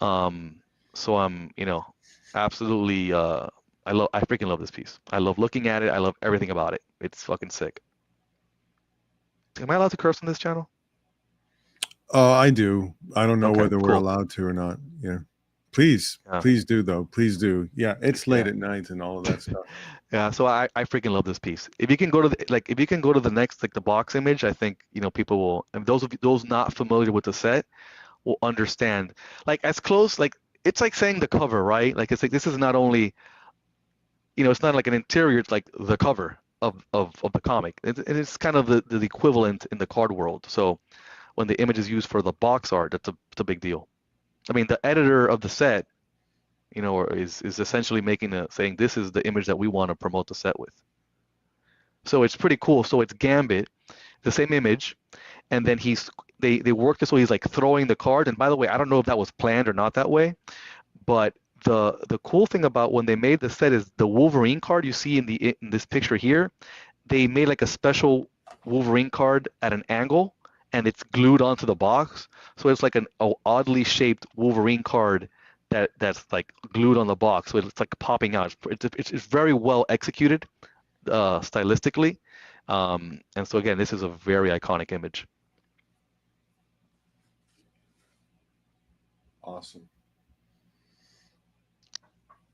So I'm, absolutely. I freaking love this piece. I love looking at it. I love everything about it. It's fucking sick. Am I allowed to curse on this channel? I do. I don't know whether we're cool. allowed to or not. Yeah. Please do though. Please do. Yeah, it's late at night and all of that stuff. Yeah, so I freaking love this piece. If you can go to the next, like the box image, I think people will, and those not familiar with the set will understand. Like as close, like it's like saying the cover, right? Like it's like this is not only, it's not like an interior, it's like the cover of the comic. It's kind of the equivalent in the card world. So when the image is used for the box art, that's a big deal. I mean, the editor of the set, is essentially saying this is the image that we want to promote the set with. So it's pretty cool. So it's Gambit, the same image, and then they work this way. He's like throwing the card. And by the way, I don't know if that was planned or not that way, but the cool thing about when they made the set is the Wolverine card you see in this picture here. They made like a special Wolverine card at an angle, and it's glued onto the box. So it's like an oddly shaped Wolverine card that's like glued on the box. So it's like popping out. It's very well executed stylistically. And so again, this is a very iconic image. Awesome.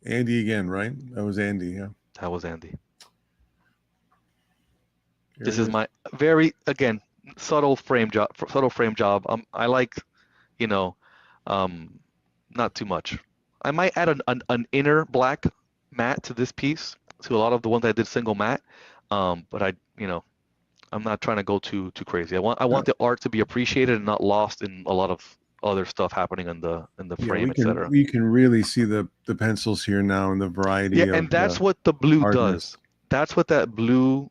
Andy again, right? That was Andy, yeah. That was Andy. This is my very, again, subtle frame job. I like, not too much. I might add an inner black matte to this piece, to a lot of the ones I did single matte. But I'm not trying to go too crazy. I want the art to be appreciated and not lost in a lot of other stuff happening in the frame, etc. We can really see the pencils here now and the variety. Yeah, and that's what the blue does. That's what that blue.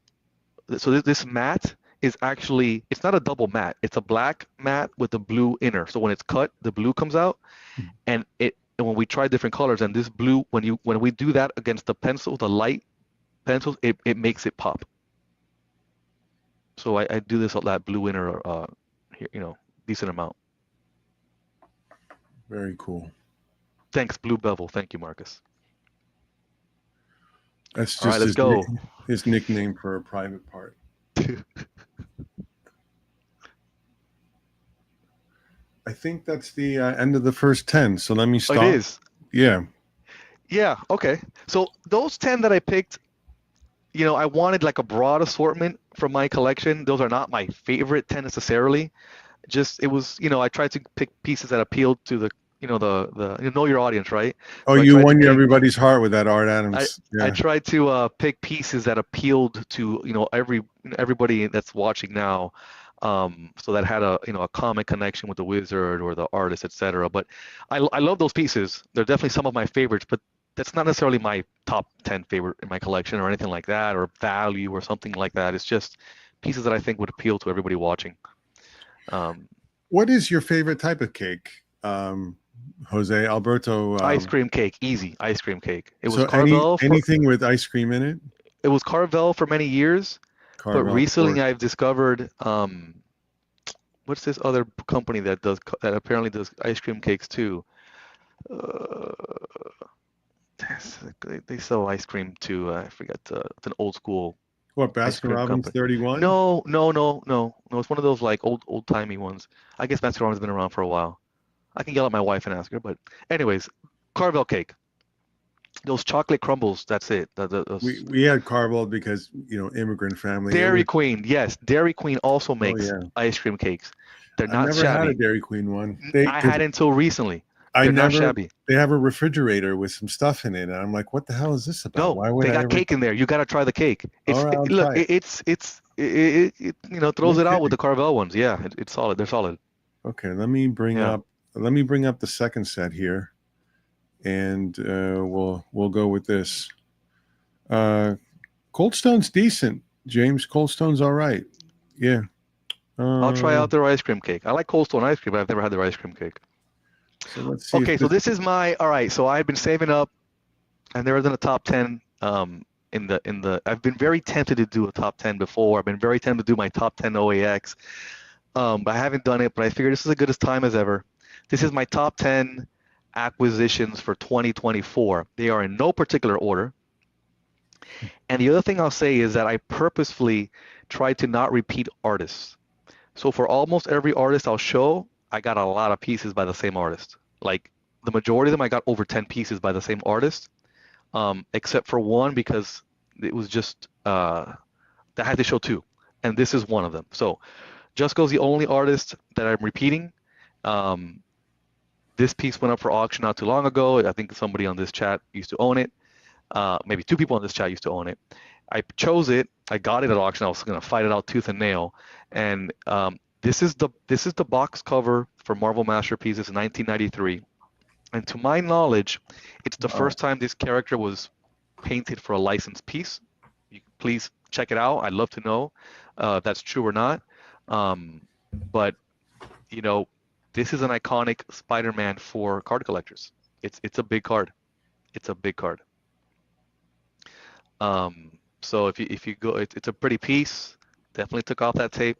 So this matte is actually, it's not a double matte. It's a black matte with the blue inner. So when it's cut, the blue comes out, and when we try different colors, and this blue, when we do that against the pencil, the light pencils, it makes it pop. So I do this, that blue inner here, decent amount. Very cool. Thanks, Blue Bevel. Thank you, Marcus. That's just let's go. His nickname for a private part. I think that's the end of the first 10. So let me Oh, it stop. is. Yeah. Yeah. Okay. So those 10 that I picked, I wanted like a broad assortment from my collection. Those are not my favorite 10 necessarily. Just it was, I tried to pick pieces that appealed to you know your audience, right? Oh, So I you tried to won pick everybody's heart with that Art I Adams. I Yeah. tried to pick pieces that appealed to everybody that's watching now, so that had a common connection with the wizard or the artist, etc. But I love those pieces. They're definitely some of my favorites, but that's not necessarily my top 10 favorite in my collection or anything like that, or value or something like that. It's just pieces that I think would appeal to everybody watching. Um, What is your favorite type of cake, Jose Alberto? Ice cream cake, easy ice cream cake. So anything with ice cream in it? It was Carvel for many years. But Carvel, of recently, course. I've discovered what's this other company that apparently does ice cream cakes too? Uh, they sell ice cream too. I forget. It's an old school What, ice Baskin cream Robbins company. 31? No, no, no, no, no. It's one of those like old timey ones. I guess Baskin has been around for a while. I can yell at my wife and ask her. But anyways, Carvel cake. Those chocolate crumbles. That's it. Those We had Carvel because, immigrant family. It Dairy was, Queen. Yes, Dairy Queen also oh makes yeah. ice cream cakes. They're I've not never had a shabby. Dairy Queen one. I had until recently. I They're not never, shabby. they have a refrigerator with some stuff in it. And I'm like, what the hell is this about? No, Why would they I got ever? cake in there. You got to try the cake. All It's right, I'll look, try it. it throws it out with Okay. the Carvel ones. Yeah, it's solid. They're solid. Okay. Yeah. Let me bring up the second set here, and we'll go with this. Cold Stone's decent, James. Cold Stone's all right. Yeah. I'll try Uh, out their ice cream cake. I like Cold Stone ice cream, but I've never had their ice cream cake. so let's see if Okay, so this. this is all right. So I've been saving up, and there isn't a top 10 I've been very tempted to do a top 10 before. I've been very tempted to do my top 10 OAX. But I haven't done it, but I figured this is as good as time as ever. This is my top 10 acquisitions for 2024. They are in no particular order. And the other thing I'll say is that I purposefully try to not repeat artists. So for almost every artist I'll show, I got a lot of pieces by the same artist. Like the majority of them, I got over 10 pieces by the same artist, except for one because it was just that had to show two. And this is one of them. So Jusco's the only artist that I'm repeating. Um, this piece went up for auction not too long ago. I think somebody on this chat used to own it. Maybe two people on this chat used to own it. I chose it. I got it at auction. I was going to fight it out tooth and nail. And this is the box cover for Marvel Masterpieces in 1993. And to my knowledge, it's the Wow. first time this character was painted for a licensed piece. Please check it out. I'd love to know if that's true or not. But you know, this is an iconic Spider-Man for card collectors. It's a big card. It's a big card. So if you go, it's a pretty piece. Definitely took off that tape.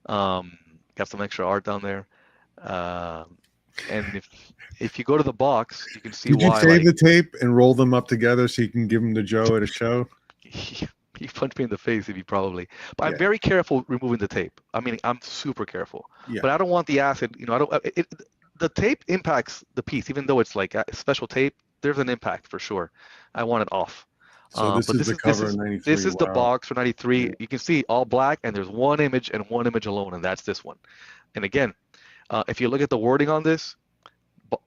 Got some extra art down there. And if you go to the box, you can see Did you why. save Like the tape and roll them up together so you can give them to Joe at a show? he punched me in the face if he probably. But I'm Yeah. very careful removing the tape. I mean, I'm super careful. Yeah. But I don't want the acid. I don't. The tape impacts the piece, even though it's like a special tape. There's an impact for sure. I want it off. So this But is the cover in this 93. is the Wow. box for 93. Yeah. You can see all black, and there's one image and one image alone, and that's this one. And again, if you look at the wording on this,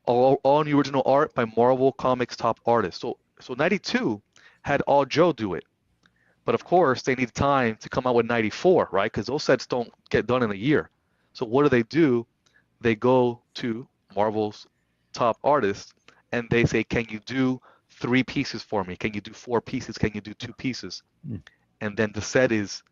all new original art by Marvel Comics top artists. So 92 had all Joe do it. But of course, they need time to come out with 94, right? Because those sets don't get done in a year. So what do? They go to Marvel's top artists and they say, can you do 3 pieces for me? Can you do 4 pieces? Can you do 2 pieces? Mm. And then the set is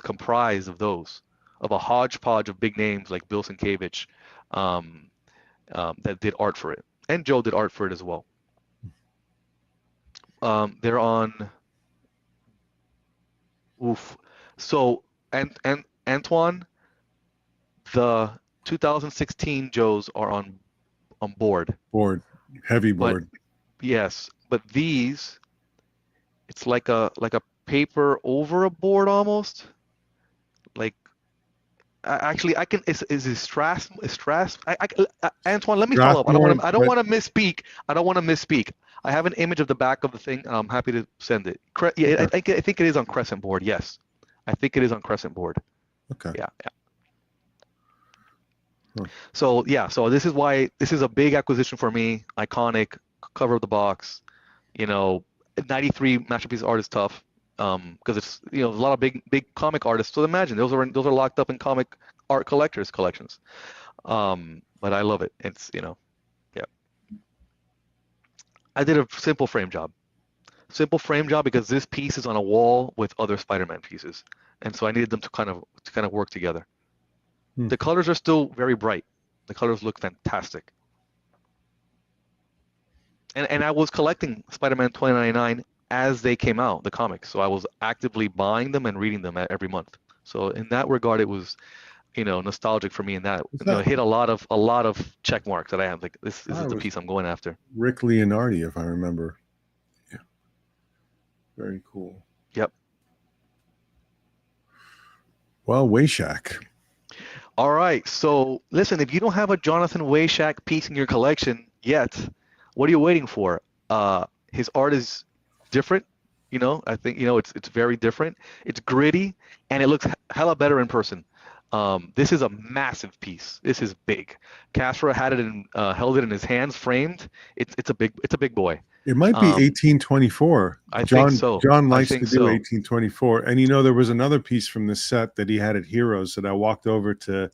comprised of those, of a hodgepodge of big names like Bill Sienkiewicz, that did art for it. And Joe did art for it as well. They're on, oof. So, and Antoine, the 2016 Joes are on board. Board. Heavy But board. yes, but these, it's like a paper over a board almost. Like Actually, I can. Is it Strass? Strass? Antoine, let me follow up. Strathmore, I don't want to misspeak. I don't want to misspeak. I have an image of the back of the thing, and I'm happy to send it. Yeah, okay, I think it is on Crescent Board. Yes, I think it is on Crescent Board. okay. Yeah, yeah. Huh. So yeah, so this is why this is a big acquisition for me. Iconic, cover of the box. You know, 93 masterpiece art is tough, because it's, you know, there's a lot of big comic artists. So imagine those are locked up in comic art collectors collections. But I love it. It's, you know, yeah. I did a simple frame job. Simple frame job because this piece is on a wall with other Spider-Man pieces, and so I needed them to kind of work together. Hmm. The colors are still very bright. The colors look fantastic. And I was collecting Spider-Man 2099 as they came out, the comics. So I was actively buying them and reading them every month. So in that regard, it was, you know, nostalgic for me. In that, Is you know, that it hit a lot of check marks that I have. Like this I is the was piece I'm going after. Rick Leonardi, if I remember. Yeah, very cool. Yep. Well, Wayshak. All right. So listen, if you don't have a Jonathan Weishak piece in your collection yet, what are you waiting for? His art is different. You know, I think, you know, it's very different. It's gritty and it looks hella better in person. This is a massive piece. This is big. Castro had it held it in his hands, framed. It's a big boy. It might be Um, 1824. I think John so. John I likes think to do so. 1824. And you know, there was another piece from this set that he had at Heroes that I walked over to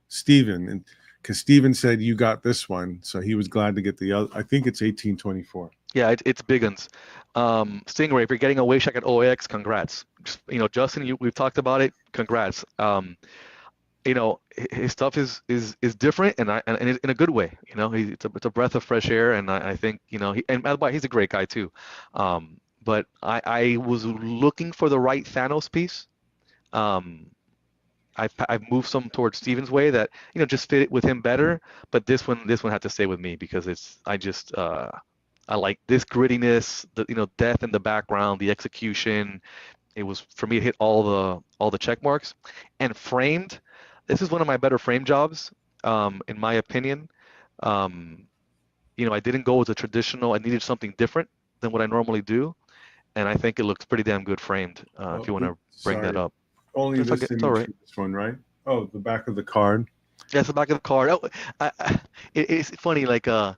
Steven, and because Steven said you got this one, so he was glad to get the other. I think it's 1824. Yeah, it's big uns. Stingray, if you're getting a Waycheck at OAX, congrats. Just, you know, Justin, we've talked about it. Congrats. You know, his stuff is different, and in a good way. You know, it's a breath of fresh air, and I think, you know, and by the way, he's a great guy too. But I was looking for the right Thanos piece. Um, I've moved some towards Steven's way that, you know, just fit with him better. But this one had to stay with me because I like this grittiness, the, you know, death in the background, the execution. It was, for me, it hit all the check marks. And framed, this is one of my better frame jobs, in my opinion. Um, you know, I didn't go with the traditional. I needed something different than what I normally do, and I think it looks pretty damn good framed. If you want to bring that Sorry, up, only it's okay. this It's all image right. for this one, right? Oh, the back of the card. That's the back of the card. Oh, it's funny. Like, I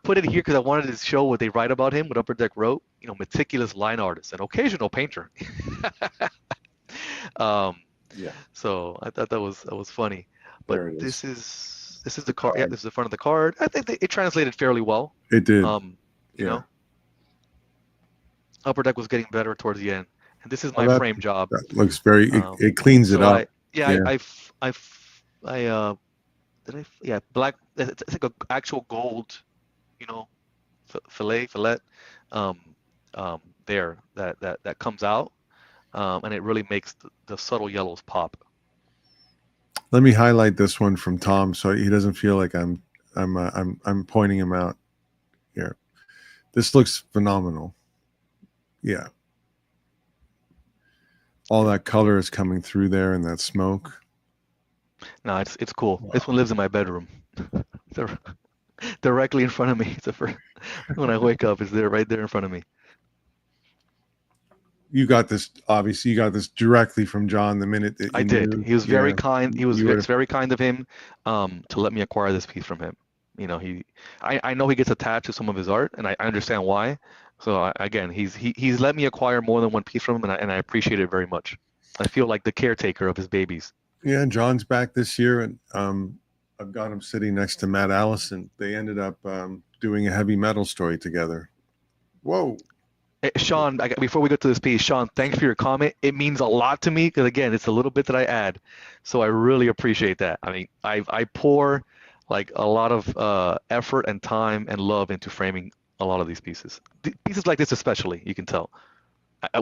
put it here because I wanted to show what they write about him. What Upper Deck wrote. You know, meticulous line artist, an occasional painter. um, Yeah, so I thought that was funny. But there it is. this is The the card. Yeah, card. this is the front of the card. I think it translated fairly well. It did. You Yeah. know, Upper Deck was getting better towards the end, and this is Oh, my frame job. that looks very. Um, It cleans it so up. yeah, Yeah. yeah, black. It's like a actual gold, you know, fillet, um, there that comes out, and it really makes the subtle yellows pop. Let me highlight this one from Tom, so he doesn't feel like I'm pointing him out here. This looks phenomenal. Yeah, all that color is coming through there, and that smoke. No, it's cool. Wow. This one lives in my bedroom, directly in front of me. When I wake up, it's there, right there in front of me. You got this. Obviously, you got this directly from John the minute that you I did. knew. He was very kind. You would It's very kind of him, to let me acquire this piece from him. You know, I know he gets attached to some of his art, and I understand why. So again, he's let me acquire more than one piece from him, and I appreciate it very much. I feel like the caretaker of his babies. Yeah, John's back this year, and I've got him sitting next to Matt Allison. They ended up doing a heavy metal story together. Whoa. Sean, before we go to this piece, Sean, thanks for your comment. It means a lot to me because, again, it's a little bit that I add, so I really appreciate that. I mean, I pour like a lot of effort and time and love into framing a lot of these pieces. Pieces like this, especially, you can tell.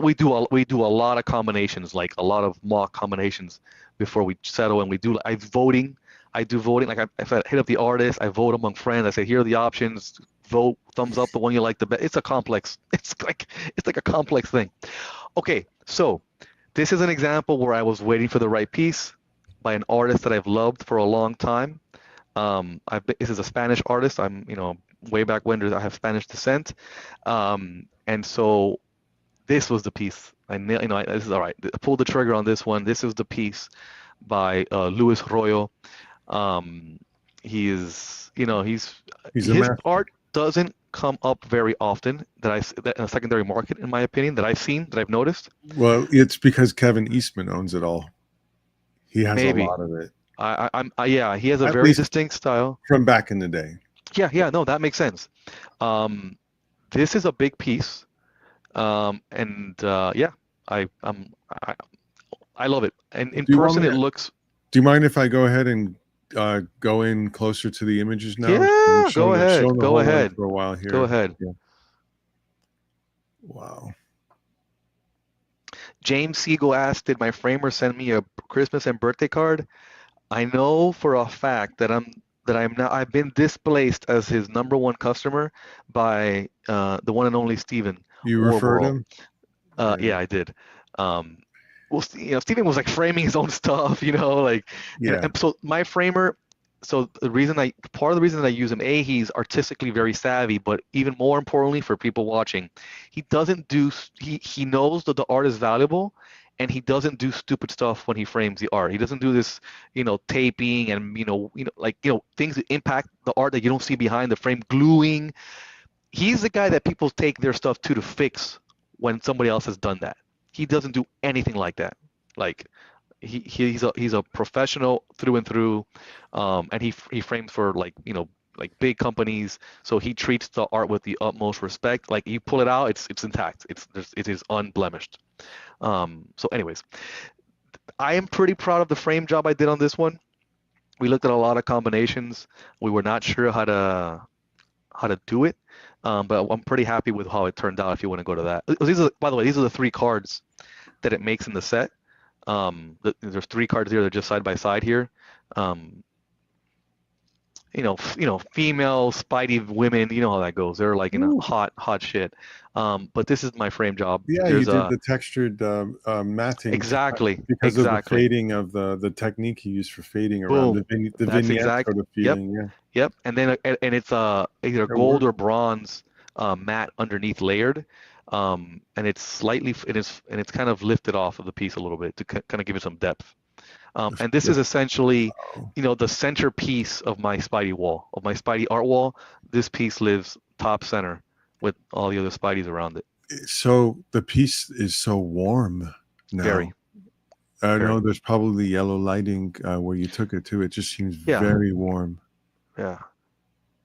We do a lot of combinations, like a lot of mock combinations before we settle, and we do. I do voting. Like I hit up the artist. I vote among friends. I say, here are the options. Vote, thumbs up, the one you like the best. It's a complex. It's like a complex thing. Okay, so this is an example where I was waiting for the right piece. by an artist that I've loved for a long time. This is a Spanish artist. Way back when I have Spanish descent. And so this was the piece. This is all right. I pulled the trigger on this one. This is the piece by Luis Royo. He is, He's a his master. art doesn't come up very often that in a secondary market, in my opinion, that I've noticed. Well, it's because Kevin Eastman owns it all. He has a Maybe. lot of it. Yeah, he has a At very least distinct style. from back in the day. Yeah, no, that makes sense. This is a big piece. Yeah, I I, I love it. And in Do you want person, me it to, looks. do you mind if I go ahead and go in closer to the images now? Yeah, go I've ahead, shown the go whole work ahead, for a while go here. ahead. Yeah. Wow. James Siegel asked, "Did my framer send me a Christmas and birthday card?" I know for a fact I've been displaced as his number one customer by the one and only Steven You referred Warburl. him? Yeah. Yeah, I did. Um, well, Steven was like framing his own stuff, Yeah. and so my framer. So part of the reason that I use him, he's artistically very savvy, but even more importantly for people watching, he knows that the art is valuable, and he doesn't do stupid stuff when he frames the art. He doesn't do this, taping and things that impact the art that you don't see behind the frame, gluing. He's the guy that people take their stuff to fix when somebody else has done that. He doesn't do anything like that. Like he's a professional through and through, and he frames for like big companies. So he treats the art with the utmost respect. Like you pull it out, it's intact. It is unblemished. So anyways, I am pretty proud of the frame job I did on this one. We looked at a lot of combinations. We were not sure how to do it, but I'm pretty happy with how it turned out. If you want to go to that, by the way, these are the 3 cards that it makes in the set. There's 3 cards here. They're just side by side here. Female Spidey women. You know how that goes. They're like in a hot shit. But this is my frame job. Yeah, you There's did the textured matting exactly, because of the fading of the technique he used for fading around boom. the That's vignette exact. sort of Yep, feeling. Yeah. yep. And then it's either It gold worked. or bronze matte underneath layered. And it's kind of lifted off of the piece a little bit to kind of give it some depth. And this is essentially, the centerpiece of my Spidey wall, of my Spidey art wall. This piece lives top center with all the other Spideys around it. So the piece is so warm now. Very. I know there's probably yellow lighting where you took it to. It just seems very warm. Yeah.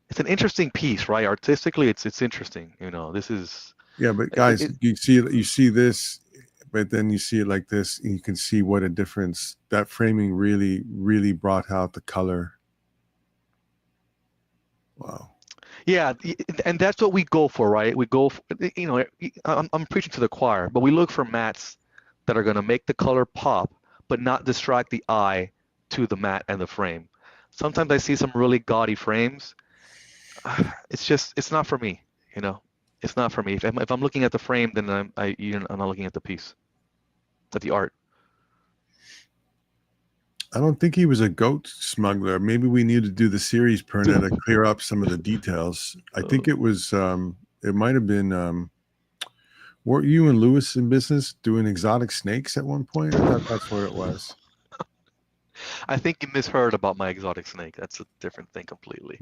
It's an interesting piece, right? Artistically, it's interesting. This is. Yeah, but guys, you see this, but then you see it like this, and you can see what a difference that framing really, really brought out the color. Wow. Yeah, and that's what we go for, right? We go for, I'm preaching to the choir, but we look for mattes that are going to make the color pop, but not distract the eye to the matte and the frame. Sometimes I see some really gaudy frames. It's not for me, It's not for me. If I'm looking at the frame, then I'm not looking at the piece, at the art. I don't think he was a goat smuggler. Maybe we need to do the series, Perna, to clear up some of the details. I think it was, it might have been, weren't you and Lewis in business doing exotic snakes at one point? I thought that's what it was. I think you misheard about my exotic snake. That's a different thing completely.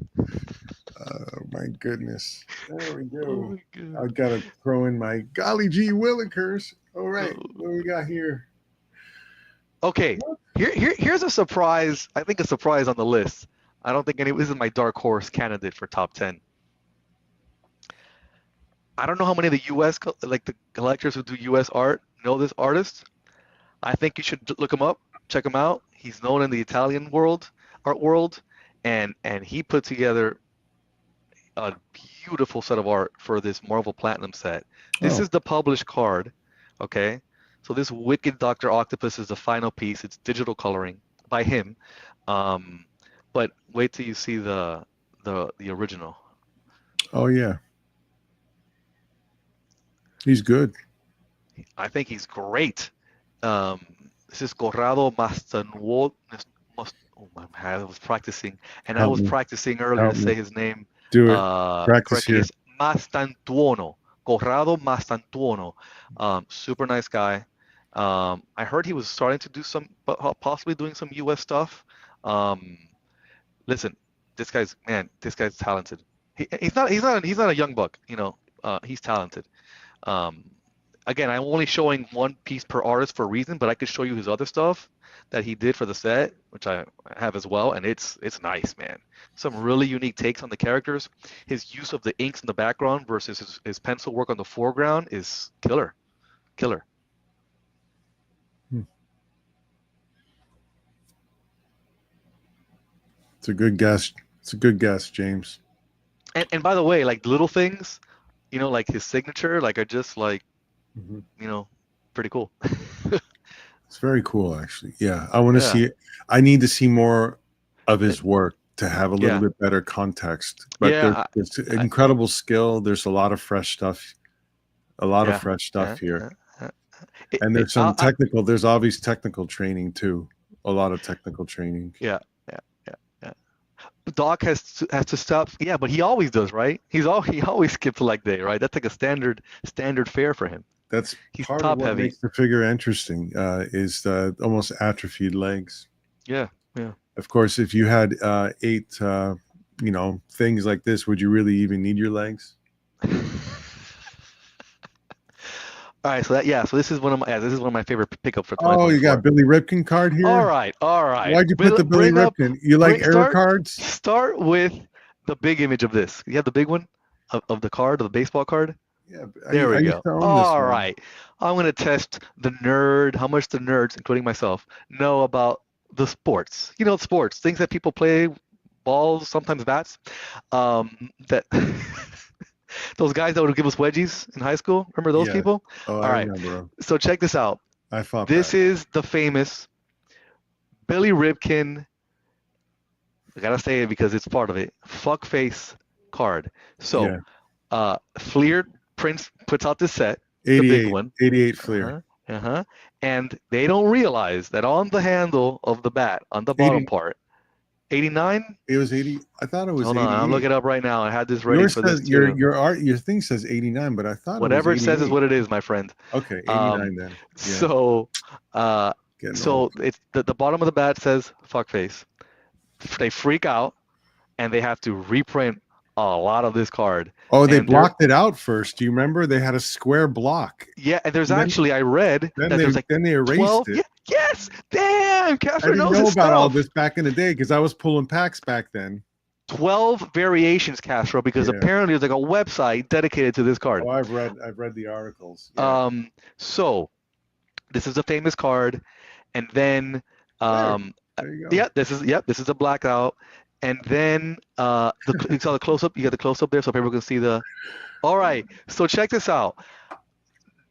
Oh, my goodness. There we go. Oh, I got to throw in my golly gee willikers. All right. What do we got here? Okay, here's a surprise. I think a surprise on the list. I don't think this is my dark horse candidate for top 10. I don't know how many of the U.S. the collectors who do U.S. art know this artist. I think you should look him up, check him out. He's known in the Italian art world, and he put together a beautiful set of art for this Marvel Platinum set. This is the published card, okay? So this Wicked Dr. Octopus is the final piece. It's digital coloring by him. But wait till you see the original. Oh, yeah. He's good. I think he's great. This is Corrado Mastanuo. Oh my God, I was practicing, and I Help was me. practicing earlier Help to say me. his name Do it. Practice correctly. here. It's Mastantuono. Corrado Mastantuono. Super nice guy. I heard he was starting to do some, possibly doing some U.S. stuff. Um, Listen, this guy's talented. He's not a young buck, you know. He's talented. Um, Again, I'm only showing one piece per artist for a reason, but I could show you his other stuff that he did for the set, which I have as well, and it's nice, man. Some really unique takes on the characters. His use of the inks in the background versus his pencil work on the foreground is killer, killer. Hmm. It's a good guess. It's a good guess, James. And by the way, like little things, you know, like his signature, like are just like, Mhm. you know, pretty cool. It's very cool, actually. Yeah, I want to Yeah, see it. I need to see more of his work to have a little yeah, bit better context. But yeah, there's I, incredible skill. There's a lot of fresh stuff. A lot of yeah, fresh stuff yeah. here, Uh, and there's some technical. There's obvious technical training too. A lot of technical training. yeah, yeah, yeah, yeah. Doc has to stop. Yeah, but he always does, right? He always skips leg day, right? That's like a standard fare for him. That's He's part of top what heavy. makes the figure interesting. Is the almost atrophied legs. Yeah, yeah. Of course, if you had eight, things like this, would you really even need your legs? All right, so this is one of my favorite pickups for Oh, you got 2024. Billy Ripken card All here. right, all right. Why'd you put the Billy Bring up, Ripken? You like bring error start cards? start with the big image of this. You have the big one of the card, of the baseball card. Yeah, There I we used go. to own this All one. right. I'm going to test how much the nerds, including myself, know about the sports. You know, sports, things that people play, balls, sometimes bats. That those guys that would give us wedgies in high school. Remember those Yeah. people? Oh, I All right. remember him. So check this out. I fought This back. is the famous Billy Ripken. I gotta say it because it's part of it. Fuckface card. So Yeah. Fleer Prince puts out this set, the big 88. one. 88 Fleer. Uh-huh. And they don't realize that on the handle of the bat, on the bottom 80. part, 89? It was 80. I thought it was Hold on, I'm 88. looking it up right now. I had this ready Yours for this says too. your thing says 89, but I thought it was Whatever it says is 88. what it is, my friend. Okay, 89 then. Yeah. So Getting old. it's the bottom of the bat says fuckface. They freak out and they have to reprint a lot of this card. Oh, they And blocked it out first. Do you remember? They had a square block. yeah, and there's And actually I read then that there's like they erased 12. it. Yeah, yes, damn, I Casper didn't knows know his about all stuff. this back in the day because I was pulling packs back then. 12 variations, Castro, because Yeah. apparently there's like a website dedicated to this card. Oh, I've read the articles. Yeah. So this is a famous card, and then There you go. yeah, this is a blackout, and then you saw the close up. You got the close up there, so people can see the. All right, so check this out.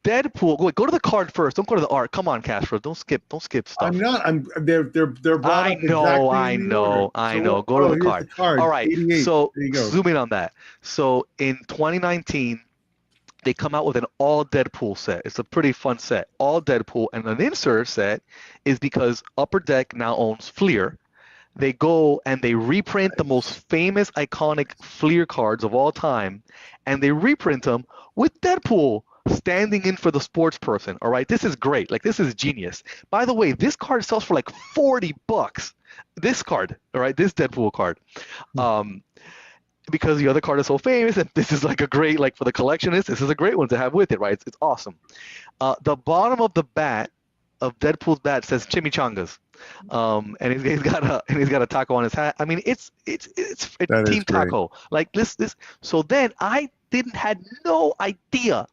Deadpool. Go to the card first. Don't go to the art. Come on, Castro. Don't skip stuff. I'm not. They're brought I up know, exactly I in the know, order. I So know. Go to the here's card. the card. All right. 88. So There you go. zoom in on that. So in 2019, they come out with an all Deadpool set. It's a pretty fun set. All Deadpool, and an insert set is because Upper Deck now owns Fleer. They go and they reprint the most famous, iconic Fleer cards of all time, and they reprint them with Deadpool standing in for the sports person. All right, this is great. Like, this is genius. By the way, this card sells for like $40. This card, all right, this Deadpool card. Because the other card is so famous, and this is like a great, like for the collectionists, this is a great one to have with it, right? It's awesome. The bottom of the bat, of Deadpool's bat, says Chimichangas. And he's got a taco on his hat. I mean, it's Team Taco. Like this. So then I had no idea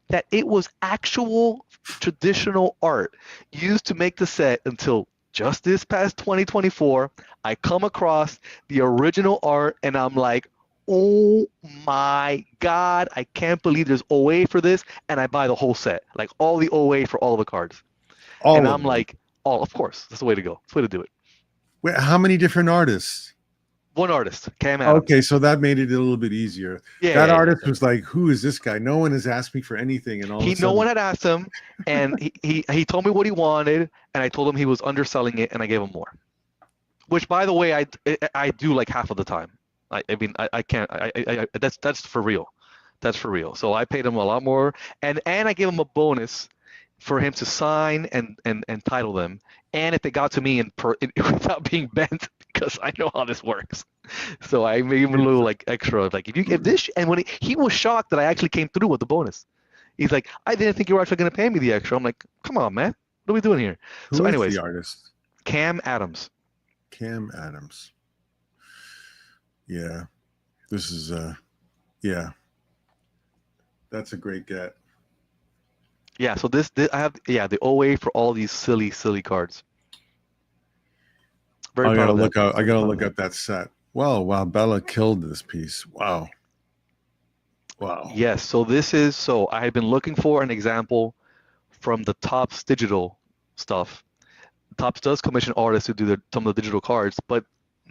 that it was actual traditional art used to make the set until just this past 2024. I come across the original art, and I'm like, oh my God, I can't believe there's OA for this, and I buy the whole set, like all the OA for all of the cards. And I'm like, oh, of course, that's the way to go. That's the way to do it. Wait, how many different artists? One artist, Cam Adams. Okay, so that made it a little bit easier. Yeah, That yeah, yeah. artist was like, "Who is this guy? No one has asked me for anything," and all of a No one sudden, had asked him, and he told me what he wanted, and I told him he was underselling it, and I gave him more. Which, by the way, I do like half of the time. I mean, I can't. That's for real. That's for real. So I paid him a lot more, and I gave him a bonus for him to sign and title them, and if they got to me without being bent, because I know how this works. So I made him a little like extra, like if this, and when he was shocked that I actually came through with the bonus. He's like, I didn't think you were actually gonna pay me the extra. I'm like, come on, man, what are we doing here? So, who is anyways, the artist? Cam Adams. Cam Adams. Yeah, this is yeah, that's a great get. Yeah, so this I have the OA for all these silly cards. Very I proud gotta of that. look out. I gotta look at that set. Wow, Bella killed this piece. Wow. Yes, so I had been looking for an example from the Topps digital stuff. Topps does commission artists to do some of the digital cards, but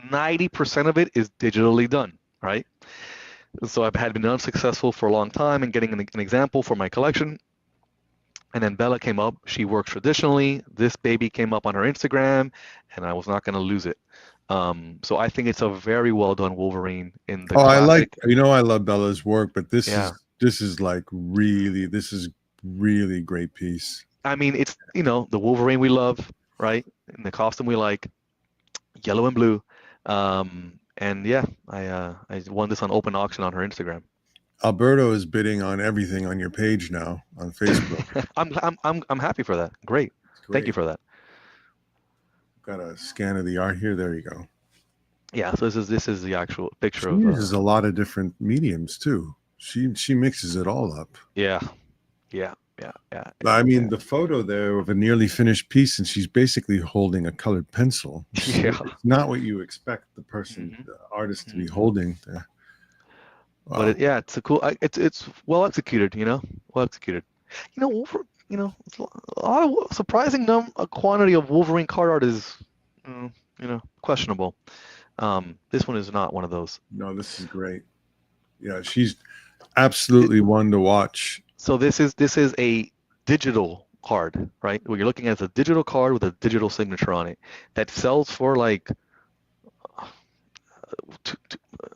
90% of it is digitally done, right? So I've had been unsuccessful for a long time in getting an example for my collection. And then Bella came up. She works traditionally. This baby came up on her Instagram, and I was not going to lose it. So I think it's a very well done Wolverine in the I like. classic. I love Bella's work, but this Yeah. is like really great piece. I mean, it's the Wolverine we love, right? And the costume we like, yellow and blue. And yeah, I won this on open auction on her Instagram. Alberto is bidding on everything on your page now on Facebook. I'm happy for that. Great. Thank you for that. Got a scan of the art here. There you go. Yeah, so this is the actual picture She of uses a lot of different mediums too. She mixes it all up. Yeah. I mean, the photo there of a nearly finished piece, and she's basically holding a colored pencil. Yeah. It's not what you expect the artist to be holding there. Wow. But it's a cool. It's well executed. Well executed. A lot of surprising quantity of Wolverine card art is, questionable. This one is not one of those. No, this is great. Yeah, she's absolutely one to watch. So this is a digital card, right? What you're looking at is a digital card with a digital signature on it that sells for like a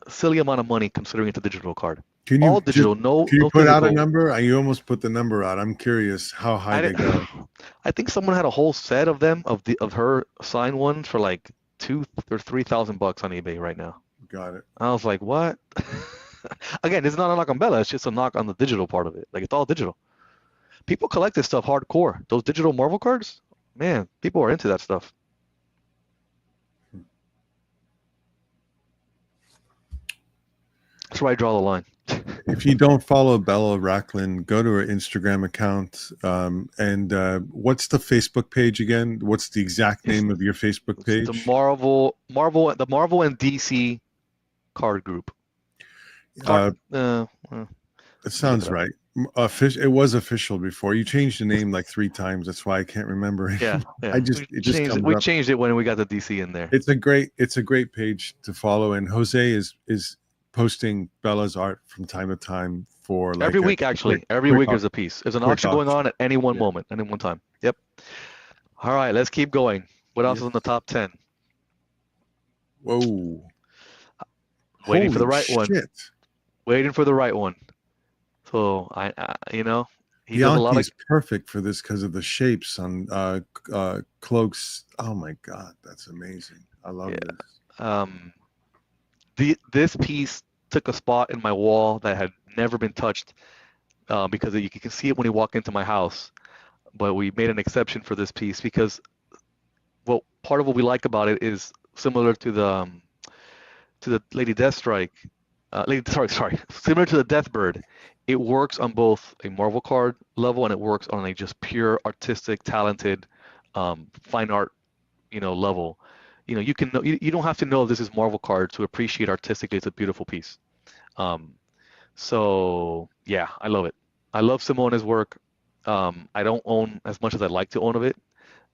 silly amount of money considering it's a digital card. All digital, no. Can you put out a number? You almost put the number out. I'm curious how high they go. I think someone had a whole set of them of her signed ones for like $2,000 or $3,000 on eBay right now. Got it. I was like, what? Again, it's not a knock on Bella. It's just a knock on the digital part of it. Like, it's all digital. People collect this stuff hardcore. Those digital Marvel cards, man, people are into that stuff. That's where I draw the line. If you don't follow Bella Racklin, go to her Instagram account. And what's the Facebook page again? What's the exact name of your Facebook page? The Marvel and DC card group. It sounds right. It was official before. You changed the name like 3 times. That's why I can't remember it. Yeah. We changed it when we got the DC in there. It's a great page to follow, and Jose is posting Bella's art from time to time for like every week. Actually, every week there's a piece. There's an auction going on at any one moment, any one time. Yep. All right, let's keep going. What else is in the top 10? Whoa. Waiting for the right one. Waiting for the right one. So he does a lot of. Perfect for this because of the shapes on cloaks. Oh my God, that's amazing! I love this. This piece took a spot in my wall that had never been touched because you can see it when you walk into my house. But we made an exception for this piece because, well, part of what we like about it is similar to the Lady Deathstrike. Similar to the Deathbird, it works on both a Marvel card level and it works on a just pure artistic, talented, fine art, level. You don't have to know this is Marvel card to appreciate artistically. It's a beautiful piece. So yeah, I love it. I love Simone's work. I don't own as much as I'd like to own of it.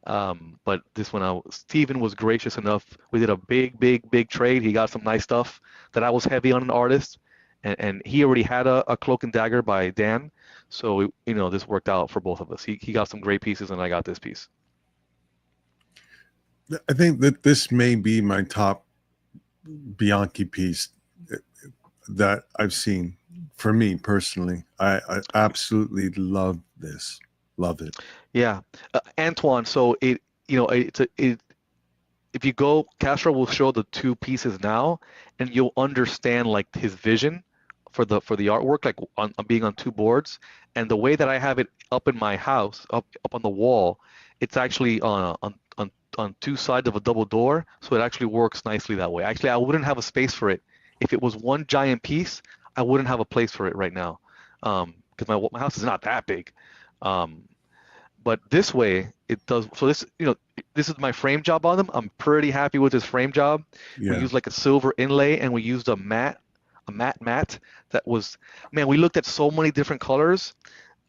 But this one, Steven was gracious enough. We did a big trade. He got some nice stuff that I was heavy on an artist, and he already had a Cloak and Dagger by Dan, so this worked out for both of us. He got some great pieces, and I got this piece. I think that this may be my top Bianchi piece that I've seen. For me personally, I absolutely love this. Love it. Yeah, Antoine. So if you go, Castro will show the two pieces now, and you'll understand like his vision for the artwork, like on being on two boards. And the way that I have it up in my house, up on the wall, it's actually on two sides of a double door, so it actually works nicely that way. Actually, I wouldn't have a space for it if it was one giant piece. I wouldn't have a place for it right now, because my house is not that big. Um, but this way it does. So this is my frame job on them. I'm pretty happy with this frame job. We Yeah. used like a silver inlay, and we used a matte that was, man, we looked at so many different colors,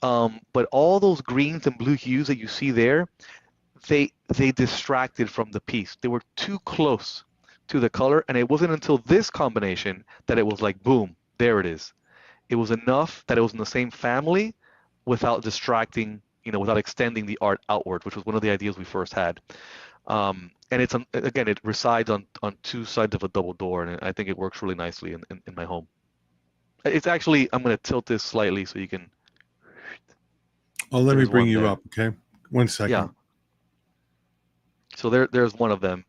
but all those greens and blue hues that you see there, they distracted from the piece. They were too close to the color, and it wasn't until this combination that it was like, boom, there it is. It was enough that it was in the same family without distracting, without extending the art outward, which was one of the ideas we first had. And again, it resides on two sides of a double door, and I think it works really nicely in my home. It's actually, I'm going to tilt this slightly so you can. Oh, let me There's bring one you there. up, okay? 1 second. Yeah. So there's one of them,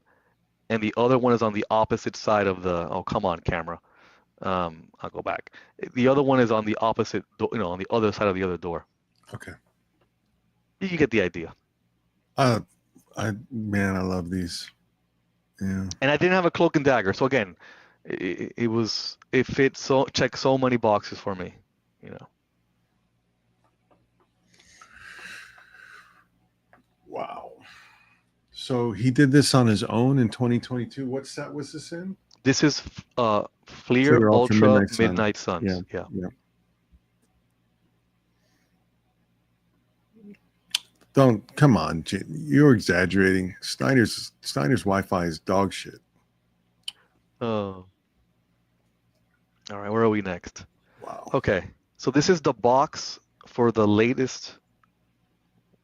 and the other one is on the opposite side of the. Oh, come on, camera. I'll go back. The other one is on the opposite, on the other side of the other door. Okay. You get the idea. Man, I love these. Yeah. And I didn't have a Cloak and Dagger, so again, it fit checked so many boxes for me, Wow. So he did this on his own in 2022. What set was this in? This is Fleer Fleer Ultra Sun. Midnight Suns. Yeah. Don't come on, you're exaggerating. Snyder's Wi-Fi is dog shit. Oh. All right, where are we next? Wow. Okay, so this is the box for the latest,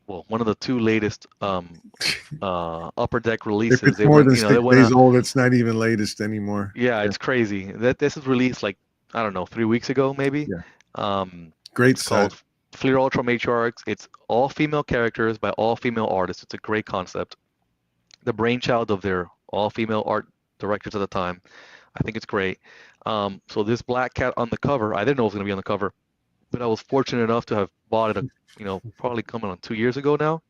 well, one of the two latest Upper Deck releases. If it's more than 6 days old, it's not even latest anymore. Yeah, it's crazy. This is released like, I don't know, 3 weeks ago maybe. Yeah. Great it's set. Called Fleer Ultra Matriarchs. It's all female characters by all female artists. It's a great concept. The brainchild of their all female art directors at the time. I think it's great. So this black cat on the cover, I didn't know it was going to be on the cover, but I was fortunate enough to have bought it, probably coming on 2 years ago now.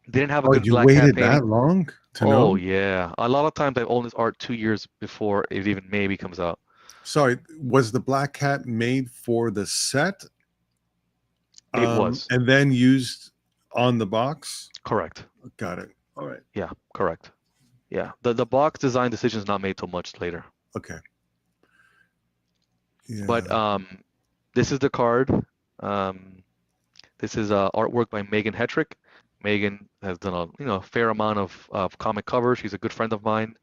Didn't have a good black cat painting. You waited that long to know? Oh yeah, a lot of times I've owned this art 2 years before it even maybe comes out. Sorry, was the black cat made for the set? It was. And then used on the box? Correct. Got it. All right. Yeah, correct. Yeah, the box design decision is not made till much later. Okay. Yeah. But this is the card. This is artwork by Megan Hetrick. Megan has done a fair amount of comic covers. She's a good friend of mine.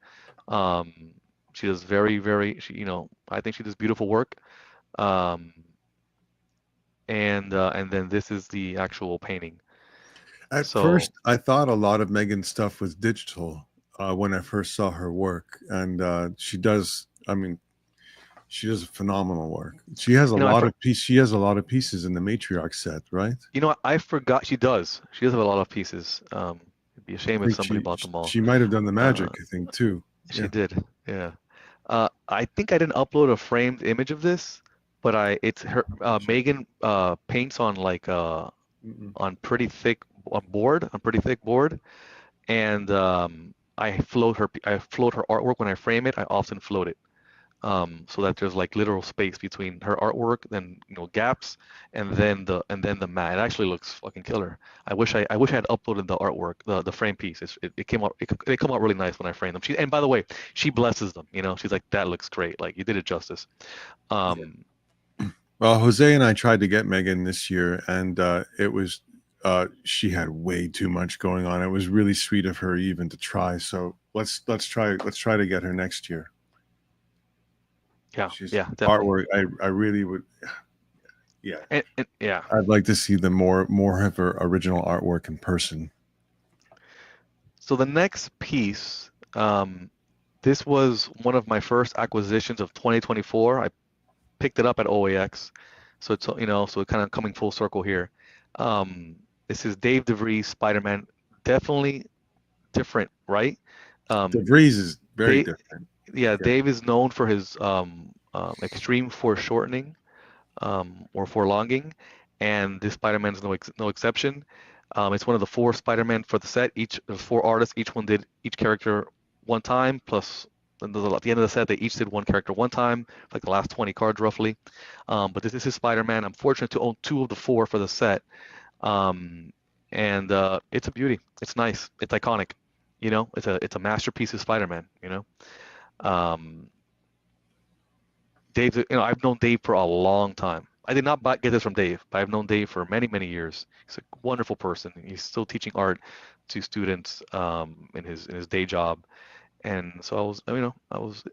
She does I think she does beautiful work. And then this is the actual painting. At first, I thought a lot of Megan's stuff was digital when I first saw her work, and she does. I mean, she does phenomenal work. She has a lot of pieces. She has a lot of pieces in the Matriarch set, right? I forgot she does. She does have a lot of pieces. It'd be a shame if somebody bought them all. She might have done the magic, I think, too. She did, yeah. I think I didn't upload a framed image of this, but it's her. Megan paints on like on pretty thick board, and I float her artwork when I frame it. I often float it. So that there's like literal space between her artwork, then gaps, and then the mat. It actually looks fucking killer. I wish I had uploaded the artwork, the frame piece. It came out it come out really nice when I frame them. And by the way, she blesses them. She's like, that looks great. Like, you did it justice. Well, Jose and I tried to get Megan this year, and it was she had way too much going on. It was really sweet of her even to try. So let's try to get her next year. Yeah, She's yeah, definitely. artwork. I really would. Yeah, And yeah. I'd like to see the more of her original artwork in person. So the next piece, this was one of my first acquisitions of 2024. I picked it up at OAX, so it's so kind of coming full circle here. This is Dave DeVries Spider-Man, definitely different, right? The Um, Breeze is very Dave, different. yeah, Yeah. Dave is known for his extreme foreshortening or forlonging, and this Spider-Man is no exception. It's one of the four Spider-Man for the set. Each four artists, each one did each character one time, plus at the end of the set, they each did one character one time, like the last 20 cards roughly. But this is Spider-Man. I'm fortunate to own two of the four for the set. Um, and it's a beauty. It's nice. It's iconic. It's a masterpiece of Spider-Man, Um, I've known Dave for a long time. I did not get this from Dave, but I've known Dave for many, many years. He's a wonderful person. He's still teaching art to students in his day job. And so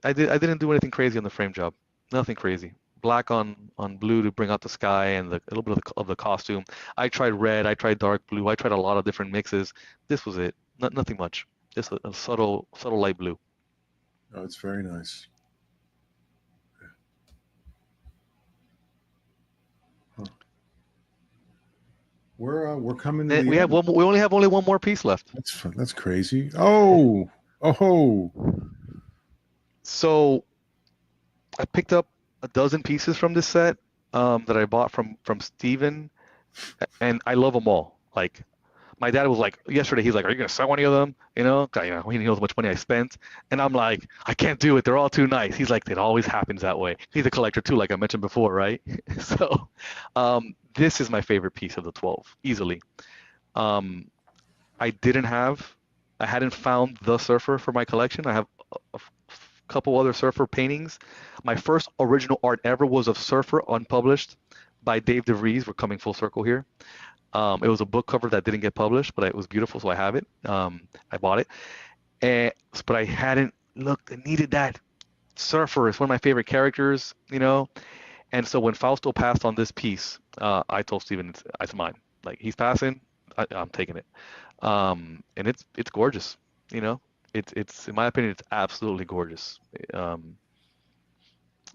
I didn't do anything crazy on the frame job. Nothing crazy. Black on blue to bring out the sky and a little bit of the costume. I tried red, I tried dark blue, I tried a lot of different mixes. This was it. Nothing much. Just a subtle light blue. Oh, it's very nice. Huh. We're coming to And the end. we only have one more piece left. That's crazy. Oh. So I picked up a dozen pieces from this set that I bought from Steven, and I love them all. Like my dad was like yesterday, he's like, "Are you gonna sell any of them?" He knows how much money I spent, and I'm like, "I can't do it. They're all too nice." He's like, "It always happens that way." He's a collector too, like I mentioned before, right? So, this is my favorite piece of the 12, easily. Um, I didn't have, I hadn't found the Surfer for my collection. I have a couple other Surfer paintings. My first original art ever was of Surfer, unpublished, by Dave DeVries. We're coming full circle here. It was a book cover that didn't get published, but it was beautiful, so I have it. I bought it, but I hadn't looked. I needed that Surfer. It's one of my favorite characters. And so when Fausto passed on this piece, I told Steven it's mine. Like he's passing, I'm taking it. And it's gorgeous. You know, it's in my opinion, it's absolutely gorgeous. Um,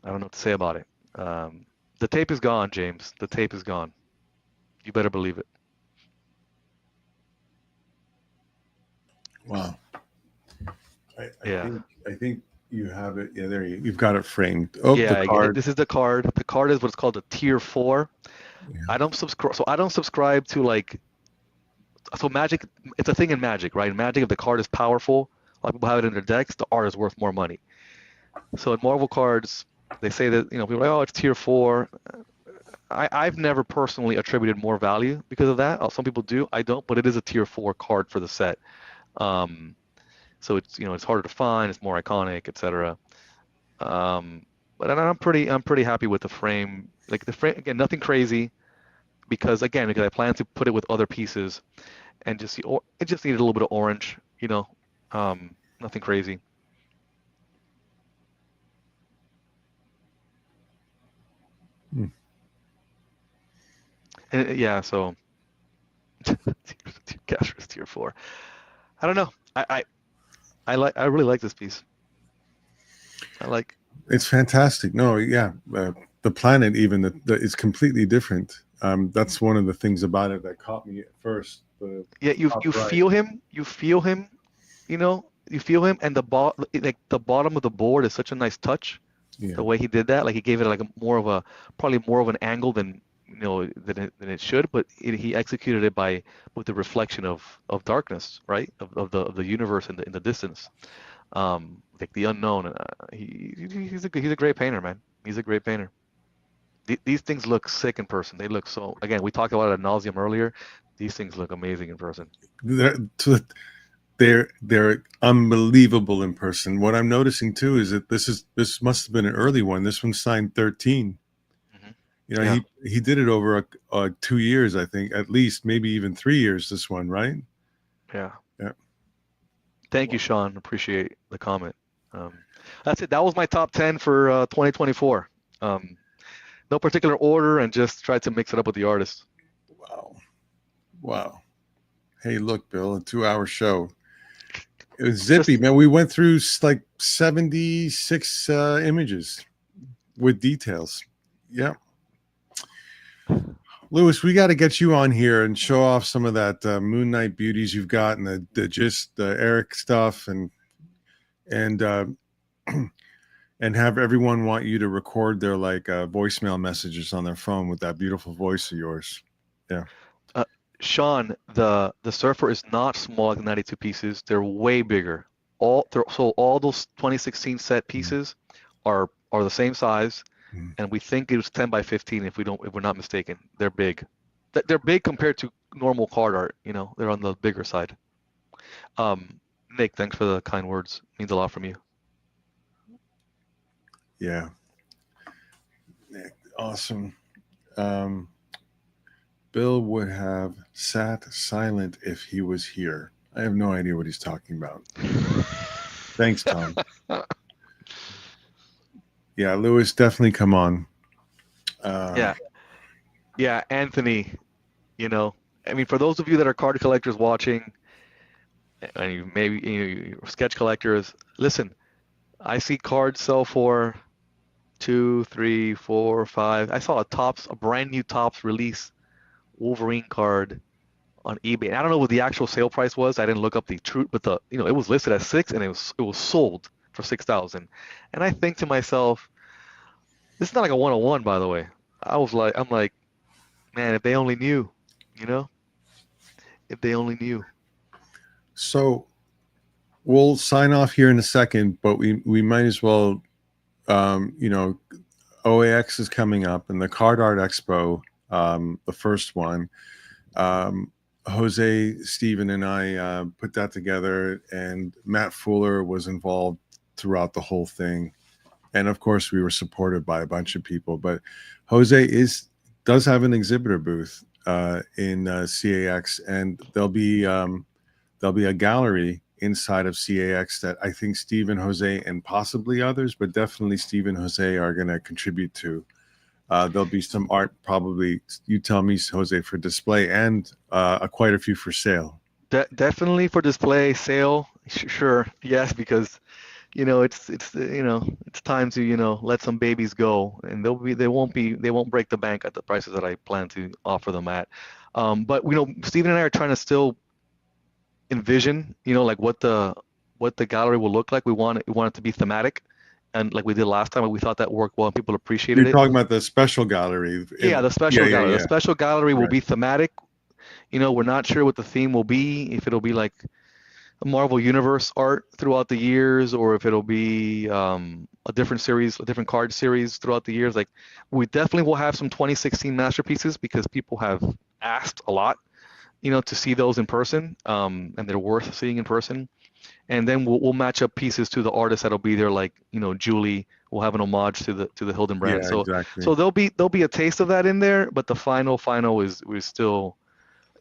I don't know what to say about it. The tape is gone, James. The tape is gone. You better believe it. Wow. Yeah. I think you have it. Yeah, you've got it framed. Oh, the Yeah, card. this is the card. The card is what's called a tier 4. Yeah. I don't subscribe to like so Magic. It's a thing in Magic, right? In Magic, if the card is powerful, a lot of people have it in their decks. The art is worth more money. So in Marvel cards, they say that people are like, oh, it's tier 4. I've never personally attributed more value because of that. Some people do. I don't, but it is a tier 4 card for the set. Um, so it's harder to find. It's more iconic, etc. Um, but I'm pretty happy with the frame. Like the frame again, nothing crazy because I plan to put it with other pieces and it just needed a little bit of orange. Nothing crazy. Hmm. And yeah, so Cash is tier 4. I don't know. I really like this piece. I like. It's fantastic. No, yeah. The planet, even is completely different. That's one of the things about it that caught me at first. The Yeah, you top you right. feel him. You feel him, and the bottom of the board is such a nice touch. Yeah. The way he did that, like he gave it like probably more of an angle than it should, but he executed it with the reflection of darkness, right? Of the universe in the distance, like the unknown. He's a great painter, man. He's a great painter. These things look sick in person. They look so. Again, we talked about it ad nauseum earlier. These things look amazing in person. They're, they're unbelievable in person. What I'm noticing too is that this must have been an early one. This one's signed 13. Hmm. You know, Yeah. he did it over 2 years, I think, at least, maybe even 3 years. This one, right? Yeah. Yeah. Thank you, Sean. Appreciate the comment. That's it. That was my top 10 for 2024. No particular order, and just tried to mix it up with the artists. Wow. Wow. Hey, look, Bill, a 2-hour show. It was zippy, Just man. We went through like 76 images with details. Yeah. Louis, we got to get you on here and show off some of that Moon Knight beauties you've got, and the Eric stuff, and and have everyone want you to record their like voicemail messages on their phone with that beautiful voice of yours. Yeah. Sean, the surfer is not small like the 92 pieces. They're way bigger. So all those 2016 set pieces are the same size, Mm. and we think it was 10 by 15 if we're not mistaken. They're big. They're big compared to normal card art. You know, they're on the bigger side. Nick, thanks for the kind words. Means a lot from you. Yeah. Awesome. Bill would have sat silent if he was here. I have no idea what he's talking about. Thanks, Tom. Yeah, Louis, definitely come on. Yeah, yeah, Anthony. You know, I mean, for those of you that are card collectors watching, and you maybe you're sketch collectors, listen. I see cards sell for 2, 3, 4, 5. I saw a brand new Tops release Wolverine card on eBay. And I don't know what the actual sale price was. I didn't look up the truth, but it was listed at 6 and it was sold for 6,000. And I think to myself, this is not like a 101, by the way. I'm like, man, if they only knew, you know, if they only knew. So we'll sign off here in a second, but we might as well, you know, OAX is coming up, and the Card Art Expo, the first one. Jose, Steven, and I put that together, and Matt Fuller was involved throughout the whole thing. And of course, we were supported by a bunch of people. But Jose does have an exhibitor booth in CAX, and there'll be a gallery inside of CAX that I think Steve and Jose and possibly others, but definitely Steve and Jose are going to contribute to. There'll be some art, probably, you tell me, Jose, for display, and quite a few for sale. Definitely for display, sale, sure, yes, because it's time to let some babies go, and they won't break the bank at the prices that I plan to offer them at. But Steven and I are trying to still envision, like what the gallery will look like. We want it to be thematic, and like we did last time, we thought that worked well and people appreciated You're it. talking about the special gallery. Yeah, the special gallery. The special gallery will Right. be thematic. We're not sure what the theme will be, if it'll be like a Marvel Universe art throughout the years, or if it'll be a different series, a different card series throughout the years. Like, we definitely will have some 2016 masterpieces because people have asked a lot, to see those in person, and they're worth seeing in person. And then we'll match up pieces to the artists that'll be there, like Julie will have an homage to the Hilden brand. Yeah, So exactly. so there'll be a taste of that in there, but the final is still.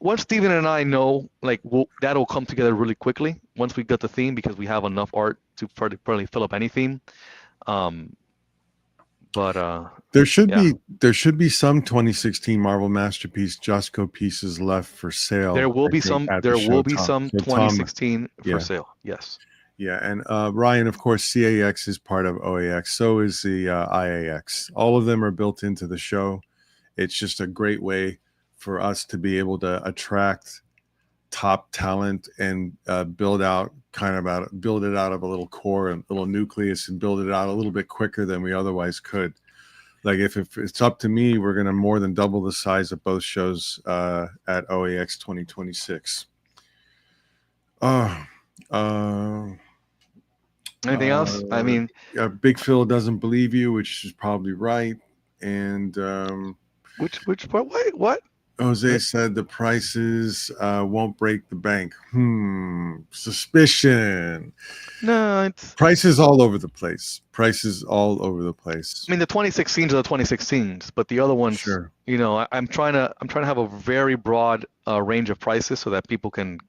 Once Steven and I know, like, that'll come together really quickly once we get the theme, because we have enough art to probably fill up any theme. But there should yeah. be some 2016 Marvel Masterpiece Josco pieces left for sale. There will be some. There will be some 2016 for sale. Yes. Yeah, and Ryan, of course, CAX is part of OAX. So is the IAX. All of them are built into the show. It's just a great way for us to be able to attract top talent and build it out of a little core and little nucleus, and build it out a little bit quicker than we otherwise could. Like, if it's up to me, we're going to more than double the size of both shows at OAX 2026. Anything else? I mean, Big Phil doesn't believe you, which is probably right. And which part? Wait, what? Jose said the prices won't break the bank. Suspicion. No, it's. Prices all over the place. Prices all over the place. I mean, the 2016s are the 2016s, but the other ones, Sure. I'm trying to have a very broad range of prices so that people can,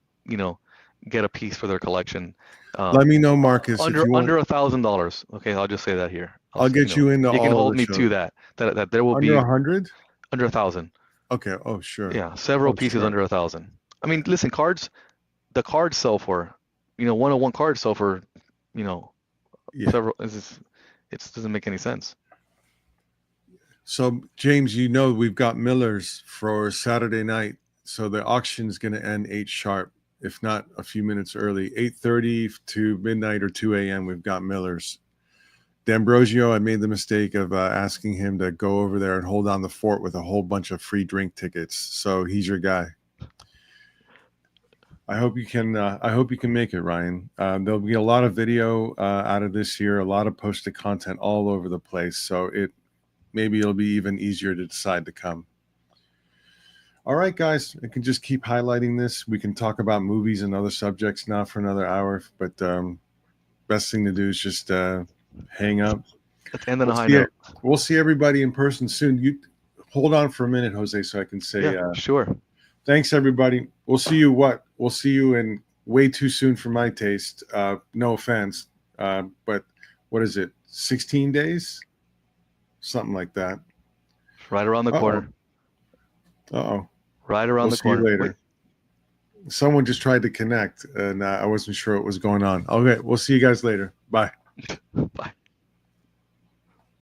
get a piece for their collection. Let me know, Marcus, if you want. Under $1,000. Okay, I'll just say that here. I'll get you into you can all hold of the me shows. to that. That there will Under be 100? under 1,000. Okay. Oh, sure. Yeah, several pieces sure. under 1,000. I mean, listen, the cards sell for, 101 cards sell for, Yeah. several. It doesn't make any sense. So, James, we've got Miller's for Saturday night. So the auction's going to end 8 sharp, if not a few minutes early. 8:30 to midnight or 2 a.m. We've got Miller's. D'Ambrosio, I made the mistake of asking him to go over there and hold down the fort with a whole bunch of free drink tickets. So he's your guy. I hope you can. I hope you can make it, Ryan. There'll be a lot of video out of this year, a lot of posted content all over the place. So maybe it'll be even easier to decide to come. All right, guys, I can just keep highlighting this. We can talk about movies and other subjects now for another hour, but best thing to do is just hang up. Let's end on a high note. We'll see everybody in person soon. You hold on for a minute, Jose, so I can say sure. Thanks, everybody. We'll see you We'll see you in way too soon for my taste. No offense. But what is it? 16 days? Something like that. Right around the corner. Uh-oh. Right around the corner. See you later. Wait. Someone just tried to connect, and I wasn't sure what was going on. Okay, we'll see you guys later. Bye.